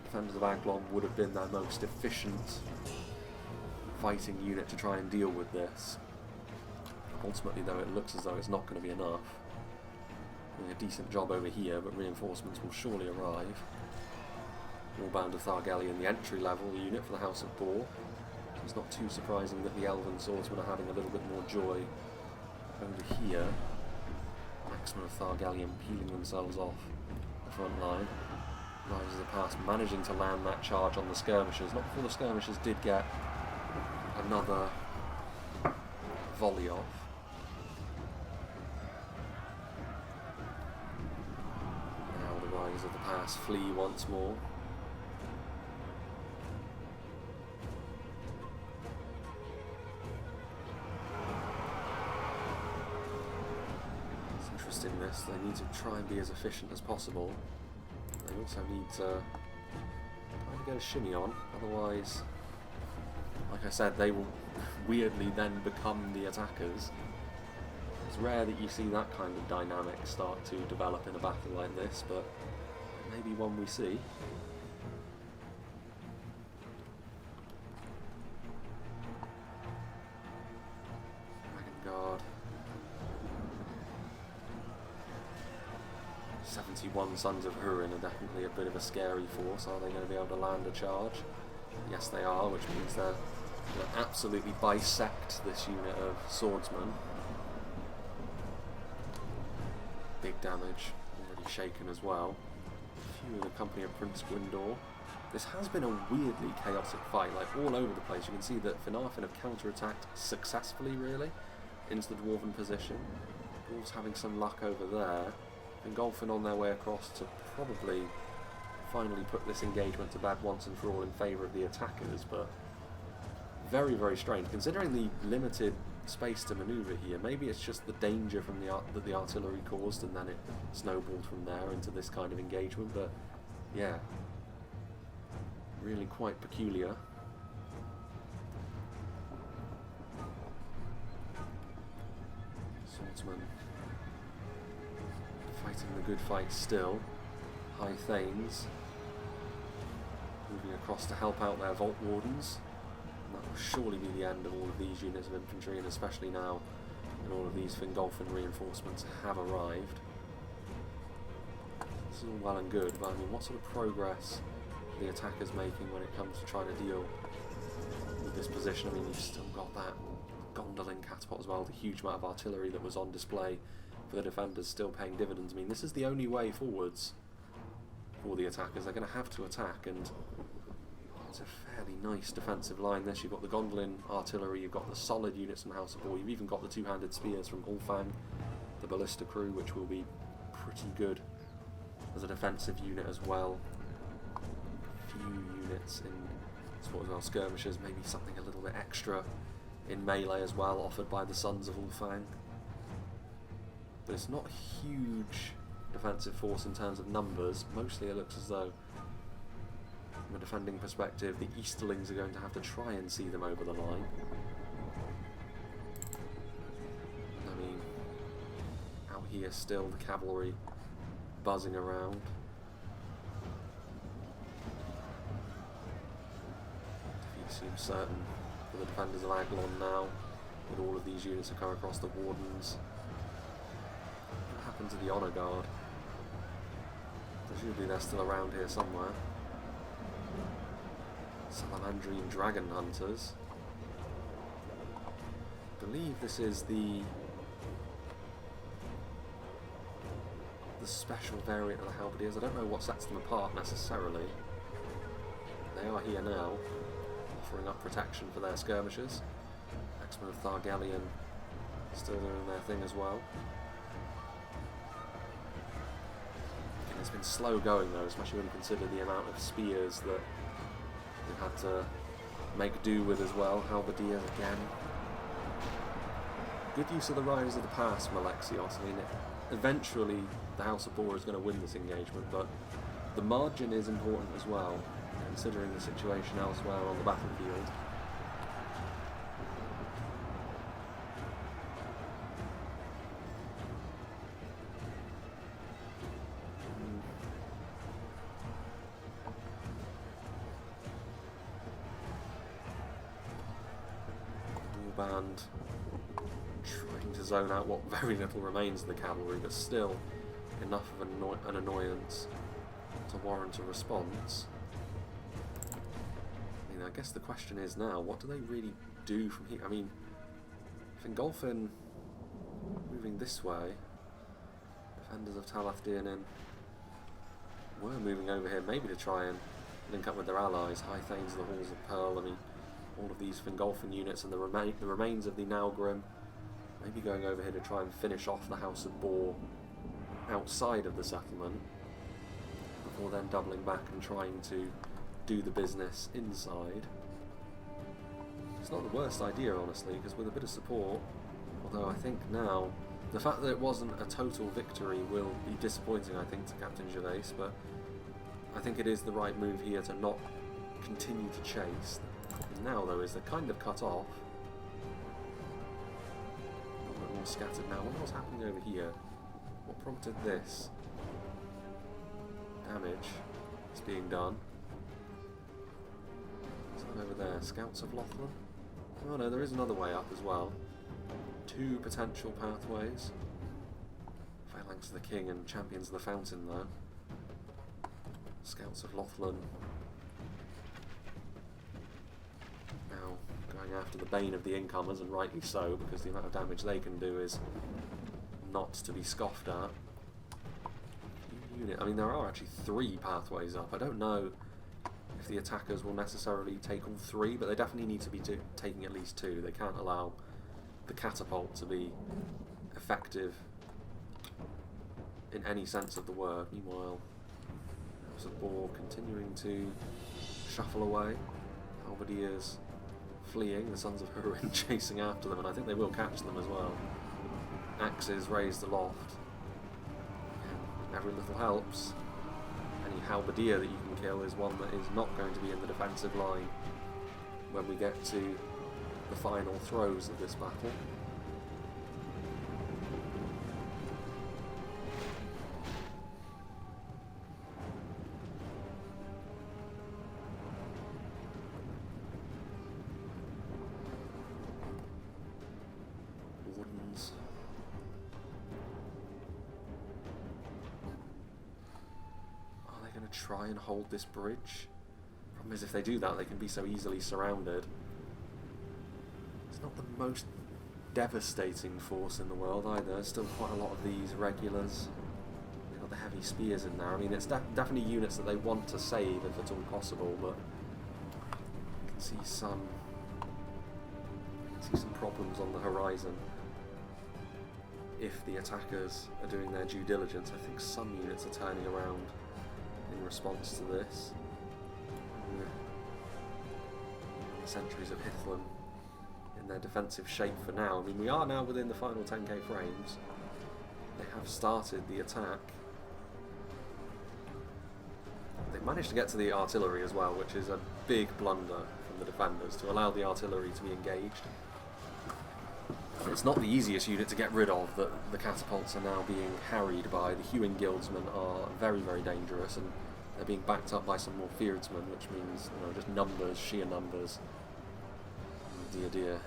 Defenders of Aglon would have been their most efficient fighting unit to try and deal with this. Ultimately, though, it looks as though it's not going to be enough. Doing a decent job over here, but reinforcements will surely arrive. Warband of Thargelion, the entry-level unit for the House of Boar. It's not too surprising that the Elven Swordsmen are having a little bit more joy over here. Maximum of Thargelion peeling themselves off the front line. Riders of the Pass managing to land that charge on the skirmishers. Not before the skirmishers did get another volley off. Now the Riders of the Pass flee once more. In this, they need to try and be as efficient as possible. They also need to kind of get a shimmy on, otherwise, like I said, they will weirdly then become the attackers. It's rare that you see that kind of dynamic start to develop in a battle like this, but maybe one we see. Dragon Guard. 71 Sons of Hurin are definitely a bit of a scary force. Are they going to be able to land a charge? Yes, they are, which means they're going to absolutely bisect this unit of swordsmen. Big damage, already shaken as well. A few in the company of Prince Gwindor. This has been a weirdly chaotic fight, like all over the place. You can see that Finarfin have counter-attacked successfully, really, into the Dwarven position. Dwarves having some luck over there. Fingolfin on their way across to probably finally put this engagement to bed once and for all in favour of the attackers, but very, very strange. Considering the limited space to manoeuvre here, maybe it's just the danger from that the artillery caused, and then it snowballed from there into this kind of engagement, but yeah, really quite peculiar. Swordsman fighting the good fight still. High Thanes moving across to help out their Vault Wardens. And that will surely be the end of all of these units of infantry, and especially now when all of these Fingolfin reinforcements have arrived. This is all well and good, but I mean, what sort of progress are the attackers making when it comes to trying to deal with this position? I mean, you've still got that Gondolin catapult as well, the huge amount of artillery that was on display for the defenders still paying dividends. I mean, this is the only way forwards for the attackers. They're going to have to attack, and it's a fairly nice defensive line this. You've got the Gondolin artillery, you've got the solid units from House of Boar, you've even got the two-handed spears from Ulfang, the ballista crew, which will be pretty good as a defensive unit as well. A few units in support as well, skirmishers, maybe something a little bit extra in melee as well, offered by the Sons of Ulfang. But it's not a huge defensive force in terms of numbers. Mostly it looks as though, from a defending perspective, the Easterlings are going to have to try and see them over the line. here still, the cavalry buzzing around. Defeat seems certain for the defenders of Aglon now, with all of these units have come across the Wardens. What happened to the Honour Guard? Presumably they're still around here somewhere. Salamandrine Dragon Hunters. I believe this is the special variant of the Halberdiers. I don't know what sets them apart necessarily. They are here now, offering up protection for their skirmishers. Axemen of Thargelion still doing their thing as well. And it's been slow going though, especially when you consider the amount of spears that they've had to make do with as well. Halberdiers again. Good use of the Riders of the Past from Alexios. I mean, eventually the House of Boar is going to win this engagement, but the margin is important as well, considering the situation elsewhere on the battlefield. Band trying to zone out what very little remains of the cavalry, but still enough of an annoyance to warrant a response. I mean, I guess the question is now, what do they really do from here? I mean, Fingolfin moving this way, defenders of Talath Dianin were moving over here, maybe to try and link up with their allies, High Thanes of the Halls of Pearl. I mean, all of these Fingolfin units and the remains of the Naugrim, maybe going over here to try and finish off the House of Boar outside of the settlement, before then doubling back and trying to do the business inside. It's not the worst idea, honestly, because with a bit of support, although I think now, the fact that it wasn't a total victory will be disappointing, I think, to Captain Gervais, but I think it is the right move here to not continue to chase. Now, though, is they're kind of cut off. A little bit more scattered now. What was happening over here? What prompted this? Damage is being done. Something over there. Scouts of Lothland? Oh no, there is another way up as well. Two potential pathways. Phalanx of the King and Champions of the Fountain, though. Scouts of Lothland. Now going after the bane of the incomers, and rightly so, because the amount of damage they can do is not to be scoffed at. I mean, there are actually 3 pathways up. I don't know if the attackers will necessarily take all 3, but they definitely need to be taking at least 2. They can't allow the catapult to be effective in any sense of the word. Meanwhile, House of Boar continuing to shuffle away. Halberdiers fleeing, the Sons of Húrin chasing after them, and I think they will catch them as well. Axes raised aloft. Every little helps. Any halberdier that you can kill is one that is not going to be in the defensive line when we get to the final throes of this battle. Wardens. Are they going to try and hold this bridge? Problem is, if they do that, they can be so easily surrounded. It's not the most devastating force in the world either. There's still quite a lot of these regulars. They've got the heavy spears in there. I mean, it's definitely units that they want to save if at all possible, but you can see some problems on the horizon. If the attackers are doing their due diligence, I think some units are turning around in response to this. The sentries of Hithlum in their defensive shape for now. I mean, we are now within the final 10k frames. They have started the attack. They've managed to get to the artillery as well, which is a big blunder from the defenders to allow the artillery to be engaged. It's not the easiest unit to get rid of. That the catapults are now being harried by. The hewing guildsmen are very, very dangerous, and they're being backed up by some more fearsmen, which means, you know, just numbers, sheer numbers. Oh dear, dear.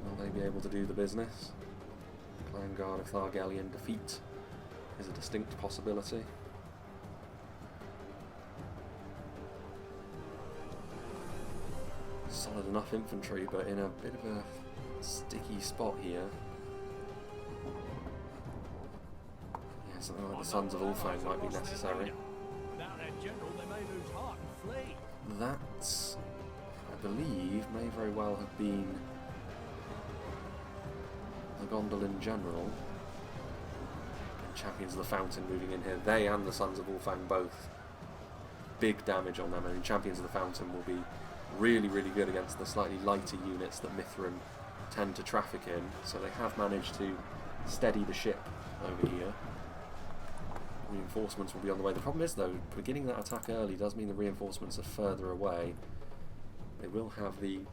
Will they be able to do the business? Clan Guard of Thargelion defeat is a distinct possibility. Solid enough infantry, but in a bit of a sticky spot here. Yeah, something like the Sons of Ulfang might be necessary. That, I believe, may very well have been the Gondolin General. And Champions of the Fountain moving in here. They and the Sons of Ulfang both big damage on them. I mean, Champions of the Fountain will be really, really good against the slightly lighter units that Mithrim tend to traffic in, so they have managed to steady the ship over here. Reinforcements will be on the way. The problem is, though, beginning that attack early does mean the reinforcements are further away. They will have the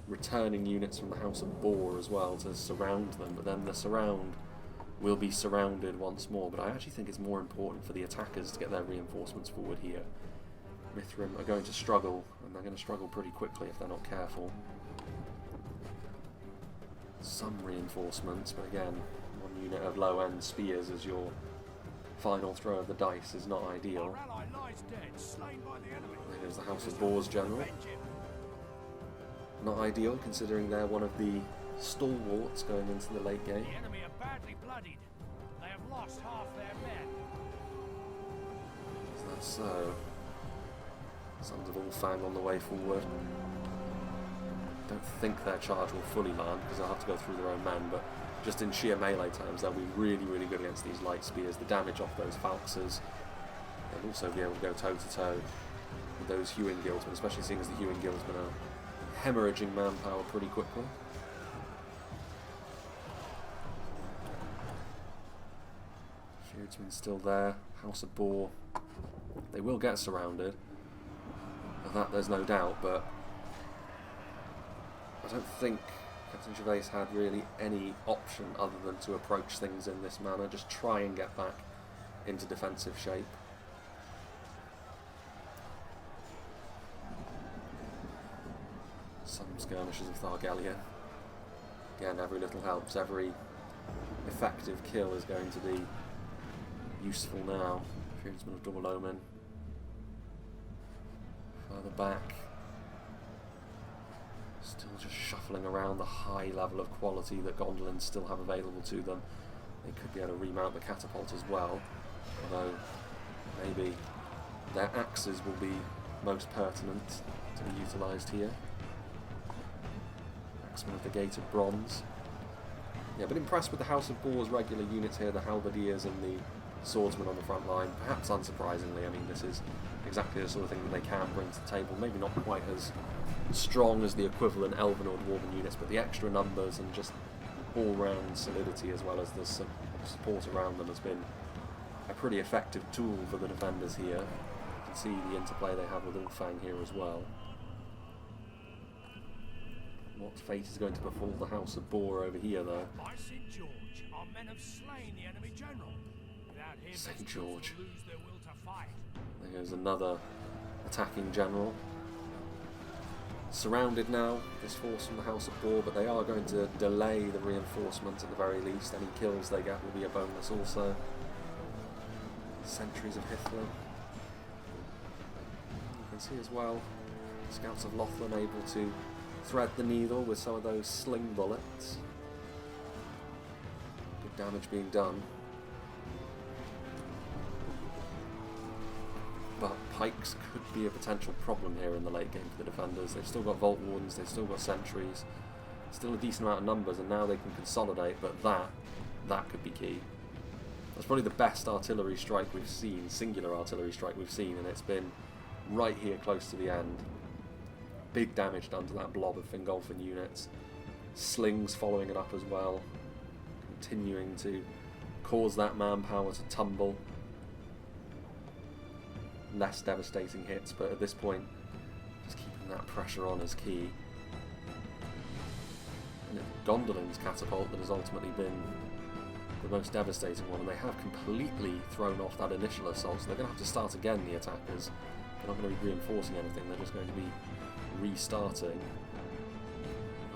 returning units from the House of Boar as well to surround them, but then the surround will be surrounded once more. But I actually think it's more important for the attackers to get their reinforcements forward here. Mithrim are going to struggle, and they're going to struggle pretty quickly if they're not careful. Some reinforcements, but again, one unit of low-end spears as your final throw of the dice is not ideal. There goes the House of Boar's general. Not ideal, considering they're one of the stalwarts going into the late game. The enemy are badly bloodied. They have lost half their men. Is that so? Sons of Ulfang on the way forward. Don't think their charge will fully land because they'll have to go through their own men, but just in sheer melee terms they'll be really, really good against these light spears. The damage off those falxers. They'll also be able to go toe-to-toe with those hewing guildsmen, especially seeing as the hewing guildsmen are hemorrhaging manpower pretty quickly. Fearsmen still there. House of Boar. They will get surrounded. Of that there's no doubt, but I don't think Captain Gervais had really any option other than to approach things in this manner, just try and get back into defensive shape. Some skirmishers of Thargelion. Again, every little helps, every effective kill is going to be useful now. Fearsmen of Double Omen. Further back, still just shuffling around the high level of quality that Gondolin still have available to them. They could be able to remount the catapult as well, although maybe their axes will be most pertinent to be utilised here. Axemen of the Gate of Bronze. Yeah, but impressed with the House of Boar's regular units here, the halberdiers and the swordsmen on the front line. Perhaps unsurprisingly, I mean, this is exactly the sort of thing that they can bring to the table. Maybe not quite as strong as the equivalent Elven or Dwarven units, but the extra numbers and just all-round solidity as well as the support around them has been a pretty effective tool for the defenders here. You can see the interplay they have with Ulfang here as well. What fate is going to befall the House of Boar over here, though? By St. George, our men have slain the enemy general. Without him, St. George. will lose their will to fight. There goes another attacking general. Surrounded now, this force from the House of Boar, but they are going to delay the reinforcements at the very least. Any kills they get will be a bonus also. Sentries of Hitler. You can see as well, Scouts of Lothlin able to thread the needle with some of those sling bullets. Good damage being done. But pikes could be a potential problem here in the late game for the defenders. They've still got Vault Wardens, they've still got sentries, still a decent amount of numbers, and now they can consolidate, but that could be key. That's probably the best artillery strike we've seen, singular artillery strike we've seen, and it's been right here close to the end. Big damage done to that blob of Fingolfin units. Slings following it up as well, continuing to cause that manpower to tumble. Less devastating hits, but at this point, just keeping that pressure on is key. Gondolin's catapult that has ultimately been the most devastating one, and they have completely thrown off that initial assault, so they're going to have to start again, the attackers. They're not going to be reinforcing anything, they're just going to be restarting.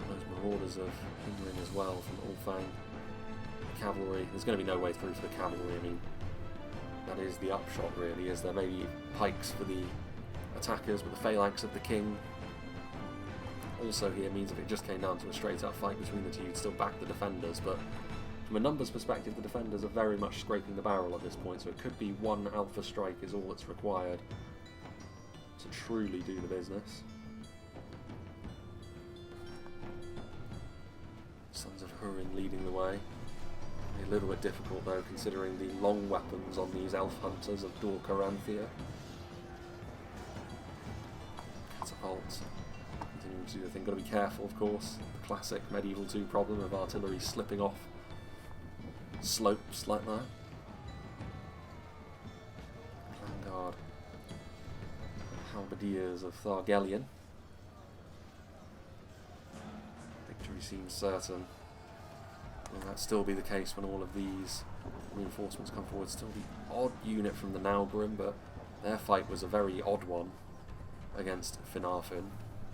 Those marauders of hindering as well from Ulfang. Cavalry, there's going to be no way through for the cavalry. I mean, that is the upshot really, is there may be pikes for the attackers, but the phalanx of the king also here means if it just came down to a straight up fight between the two, you'd still back the defenders, but from a numbers perspective the defenders are very much scraping the barrel at this point, so it could be one alpha strike is all that's required to truly do the business. Sons of Hurin leading the way. A little bit difficult though, considering the long weapons on these elf hunters of Dor Caranthea. Catapult. Continuing to do the thing. Got to be careful, of course. The classic Medieval 2 problem of artillery slipping off slopes like that. Vanguard. Halberdiers of Thargelion. Victory seems certain. Will that still be the case when all of these reinforcements come forward? Still the odd unit from the Naugrim, but their fight was a very odd one against Finarfin,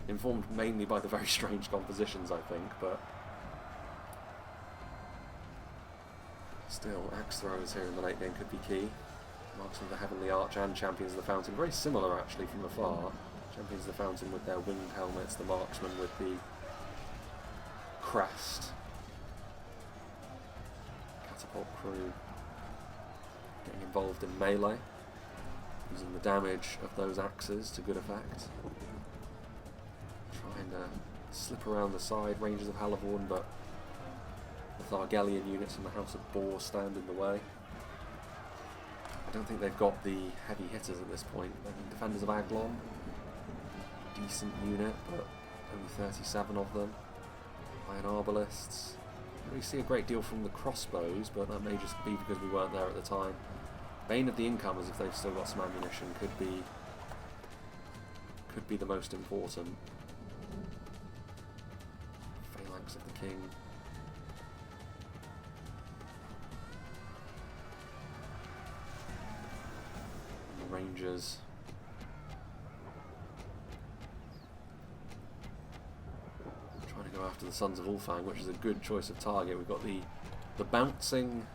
informed mainly by the very strange compositions, I think, but still, axe throwers here in the late game could be key. Marksmen of the Heavenly Arch and Champions of the Fountain, very similar actually from afar. Champions of the Fountain with their winged helmets, the marksmen with the crest. Catapult crew getting involved in melee, using the damage of those axes to good effect. Trying to slip around the side ranges of Halavorn, but the Thargelion units from the House of Boar stand in the way. I don't think they've got the heavy hitters at this point. I mean, Defenders of Aglon, decent unit, but only 37 of them. Iron Arbalists. We see a great deal from the crossbows, but that may just be because we weren't there at the time. Bane of the Incomers, if they've still got some ammunition, could be the most important. Phalanx of the King. And the Rangers. After the Sons of Ulfang, which is a good choice of target. We've got the bouncing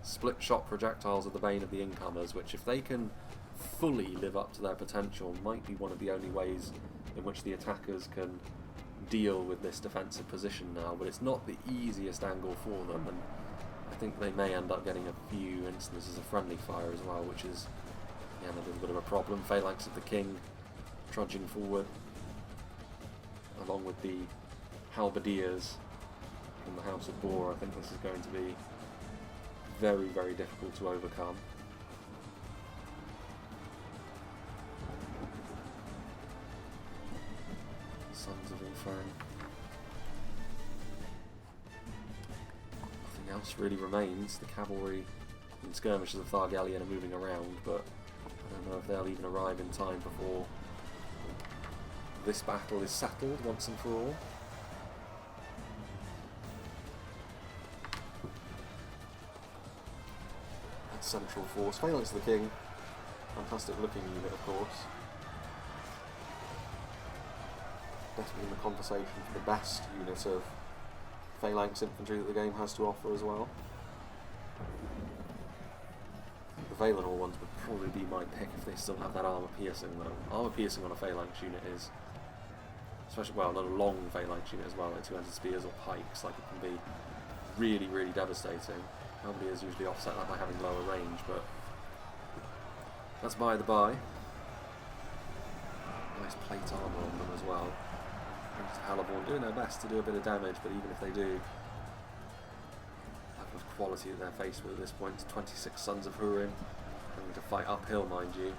split shot projectiles of the Bane of the Incomers, which if they can fully live up to their potential might be one of the only ways in which the attackers can deal with this defensive position now, but it's not the easiest angle for them, and I think they may end up getting a few instances of friendly fire as well, which is again a little bit of a problem. Phalanx of the King trudging forward along with the Halberdiers from the House of Boar. I think this is going to be very, very difficult to overcome. Sons of Ulfang. Nothing else really remains. The cavalry and skirmishers of Thargelion are moving around, but I don't know if they'll even arrive in time before this battle is settled once and for all. Central force. Phalanx of the King, fantastic looking unit of course. Definitely in the conversation for the best unit of Phalanx infantry that the game has to offer as well. The Valinor ones would probably be my pick if they still have that armour piercing though. Armour piercing on a Phalanx unit is, especially, well, not a long Phalanx unit as well, like two-handed spears or pikes, like it can be really, really devastating. Nobody is usually offset that by having lower range, but that's by the by. Nice plate armour on them as well. Halavorn doing their best to do a bit of damage, but even if they do, the level of quality that they're faced with at this point, 26 Sons of Hurin, having to fight uphill, mind you.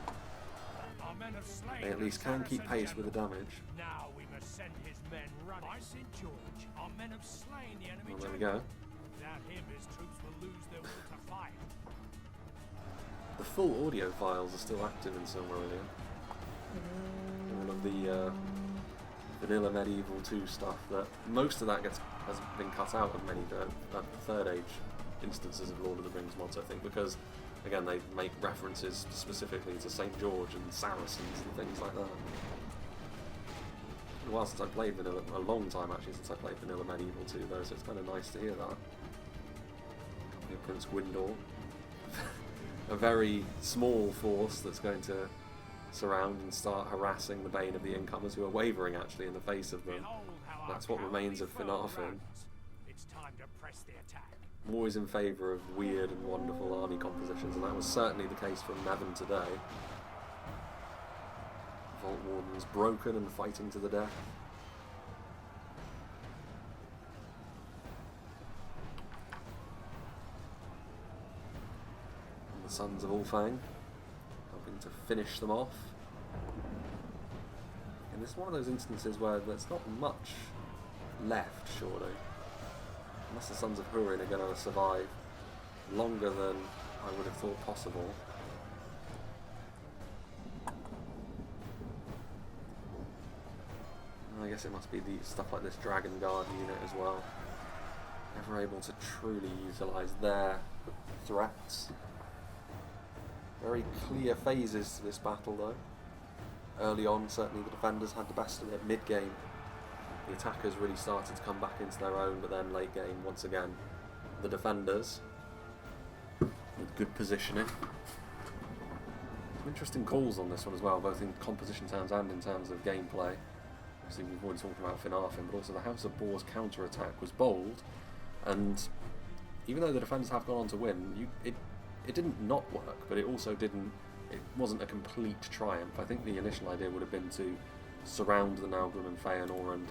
They at least can keep pace with the damage. Now we must send his men running. I St. George, our men have slain the enemy. Well, there we go. Without him, his troops will lose their will to fight. The full audio files are still active in Silmarillion. All of the vanilla Medieval 2 stuff, that most of that gets has been cut out of many Third Age instances of Lord of the Rings mods, I think, because again they make references specifically to St. George and Saracens and things like that. It's been a while since I played Vanilla, a long time actually since I played Vanilla Medieval 2 though, so it's kind of nice to hear that. Prince Gwindor. A very small force that's going to surround and start harassing the bane of the incomers, who are wavering actually in the face of them. That's what remains of Finarfin. It's time to press the attack. I'm always in favour of weird and wonderful army compositions, and that was certainly the case from Nevin today. Vault Warden's broken and fighting to the death. And the Sons of Ulfang helping to finish them off. And this is one of those instances where there's not much left, surely. Unless the Sons of Hurin are going to survive longer than I would have thought possible. And I guess it must be the stuff like this Dragon Guard unit as well. Never able to truly utilise their threats. Very clear phases to this battle though. Early on, certainly the defenders had the best of it. Mid-game, the attackers really started to come back into their own, but then late game, once again, the defenders with good positioning. Some interesting calls on this one as well, both in composition terms and in terms of gameplay. Obviously, we've already talked about Finarfin, but also the House of Boar's counter-attack was bold, and even though the defenders have gone on to win, it didn't not work, but it also didn't. It wasn't a complete triumph. I think the initial idea would have been to surround the Naugrim and Feanor and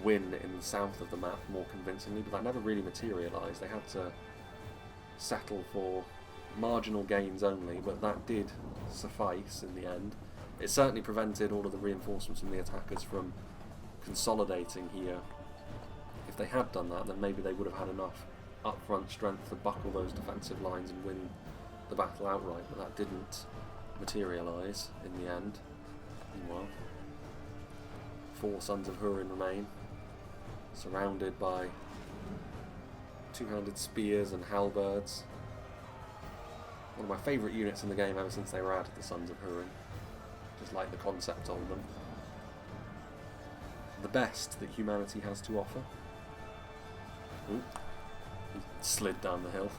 win in the south of the map more convincingly, but that never really materialised. They had to settle for marginal gains only, but that did suffice in the end. It certainly prevented all of the reinforcements from the attackers from consolidating here. If they had done that, then maybe they would have had enough upfront strength to buckle those defensive lines and win the battle outright, but that didn't materialise in the end. Meanwhile, 4 Sons of Hurin remain, surrounded by two-handed spears and halberds. One of my favourite units in the game ever since they were added, the Sons of Hurin. Just like the concept of them. The best that humanity has to offer. Ooh, he slid down the hill.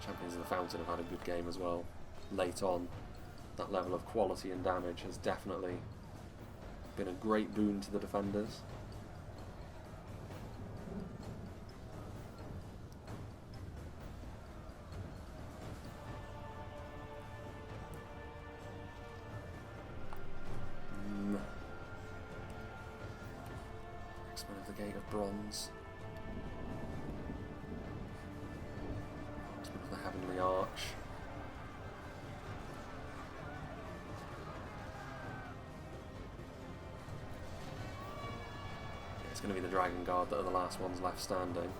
Champions of the Fountain have had a good game as well. Late on, that level of quality and damage has definitely been a great boon to the defenders. X-Men of the Gate of Bronze. X-Men of the Heavenly Arch. It's going to be the Dragon Guard that are the last ones left standing.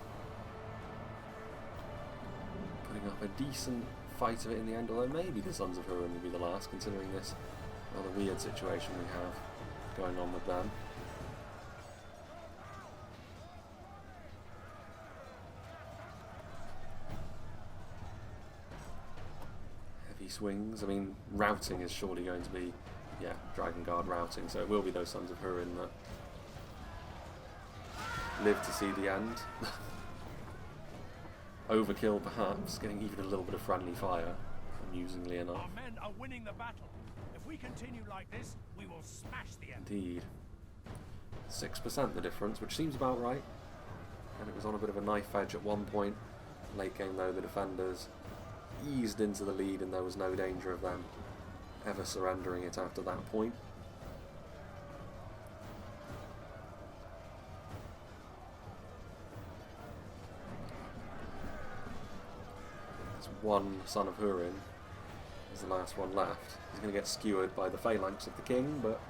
Putting up a decent fight of it in the end, although maybe the Sons of Hurin will be the last, considering this rather weird situation we have going on with them. Heavy swings. I mean, routing is surely going to be, yeah, Dragon Guard routing, so it will be those Sons of Hurin that live to see the end. Overkill perhaps, getting even a little bit of friendly fire, amusingly enough. Our men are winning the battle. If we continue like this, we will smash the enemy. Indeed. 6% the difference, which seems about right. And it was on a bit of a knife edge at one point. Late game though, the defenders eased into the lead and there was no danger of them ever surrendering it after that point. One Son of Hurin is the last one left. He's going to get skewered by the phalanx of the king, but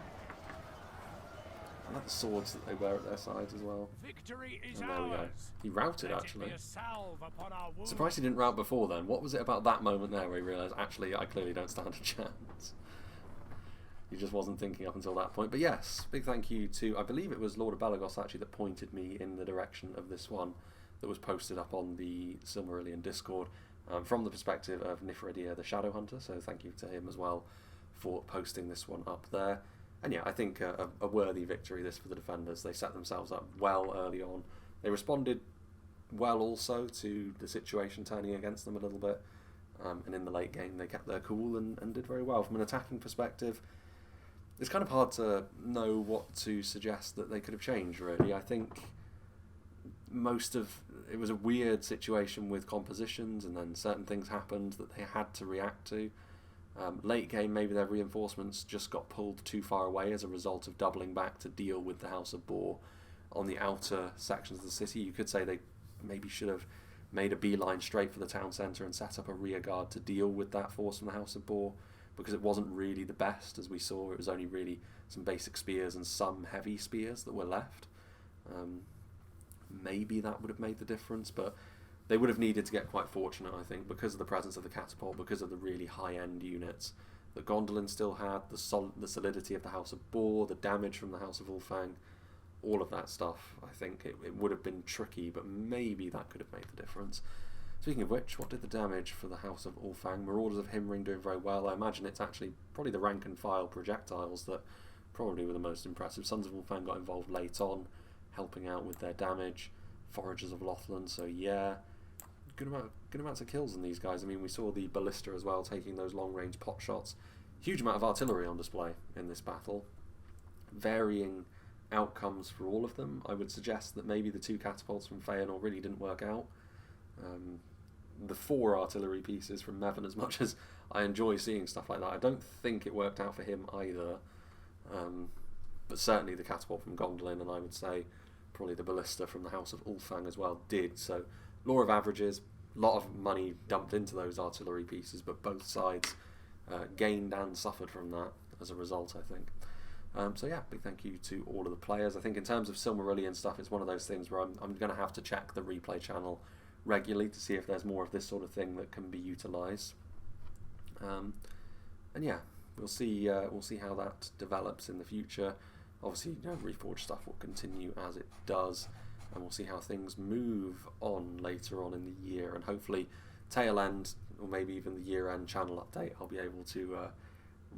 I like the swords that they wear at their sides as well. Victory is And there we go. ours. He routed Let it actually. be a salve upon our wounds. Surprised he didn't rout before then. What was it about that moment there where he realised, actually, I clearly don't stand a chance? he just wasn't thinking up until that point. But yes, big thank you to, I believe it was Lord of Belagos actually that pointed me in the direction of this one that was posted up on the Silmarillion Discord from the perspective of Nifridia the Shadow Hunter, so thank you to him as well for posting this one up there. And yeah, I think a worthy victory this for the defenders. They set themselves up well early on. They responded well also to the situation turning against them a little bit, and in the late game they kept their cool and did very well. From an attacking perspective, it's kind of hard to know what to suggest that they could have changed, really. I think it was a weird situation with compositions, and then certain things happened that they had to react to. Late game, maybe their reinforcements just got pulled too far away as a result of doubling back to deal with the House of Boar on the outer sections of the city. You could say they maybe should have made a beeline straight for the town centre and set up a rear guard to deal with that force from the House of Boar, because it wasn't really the best, as we saw. It was only really some basic spears and some heavy spears that were left. Maybe that would have made the difference, but they would have needed to get quite fortunate, I think, because of the presence of the catapult, because of the really high-end units that Gondolin still had, the solidity of the House of Boar, the damage from the House of Ulfang, all of that stuff. I think it would have been tricky, but maybe that could have made the difference. Speaking of which, what did the damage for the House of Ulfang? Marauders of Himring doing very well. I imagine it's actually probably the rank and file projectiles that probably were the most impressive. Sons of Ulfang got involved late on, helping out with their damage. Foragers of Lothland, so yeah, good amounts of kills in these guys. I mean, we saw the Ballista as well, taking those long-range pot shots. Huge amount of artillery on display in this battle. Varying outcomes for all of them. I would suggest that maybe the 2 catapults from Feanor really didn't work out. The 4 artillery pieces from Mevin, as much as I enjoy seeing stuff like that, I don't think it worked out for him either. But certainly the catapult from Gondolin, and I would say probably the Ballista from the House of Ulfang as well, did. So, law of averages, a lot of money dumped into those artillery pieces, but both sides gained and suffered from that as a result, I think. So yeah, big thank you to all of the players. I think in terms of Silmarillion stuff, it's one of those things where I'm going to have to check the replay channel regularly to see if there's more of this sort of thing that can be utilised. And yeah, we'll see how that develops in the future. Obviously, Reforged stuff will continue as it does, and we'll see how things move on later on in the year, and hopefully tail end, or maybe even the year-end channel update, I'll be able to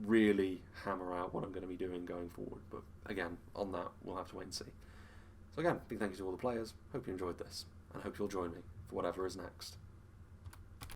really hammer out what I'm going to be doing going forward. But again, on that, we'll have to wait and see. So again, big thank you to all the players. Hope you enjoyed this, and hope you'll join me for whatever is next.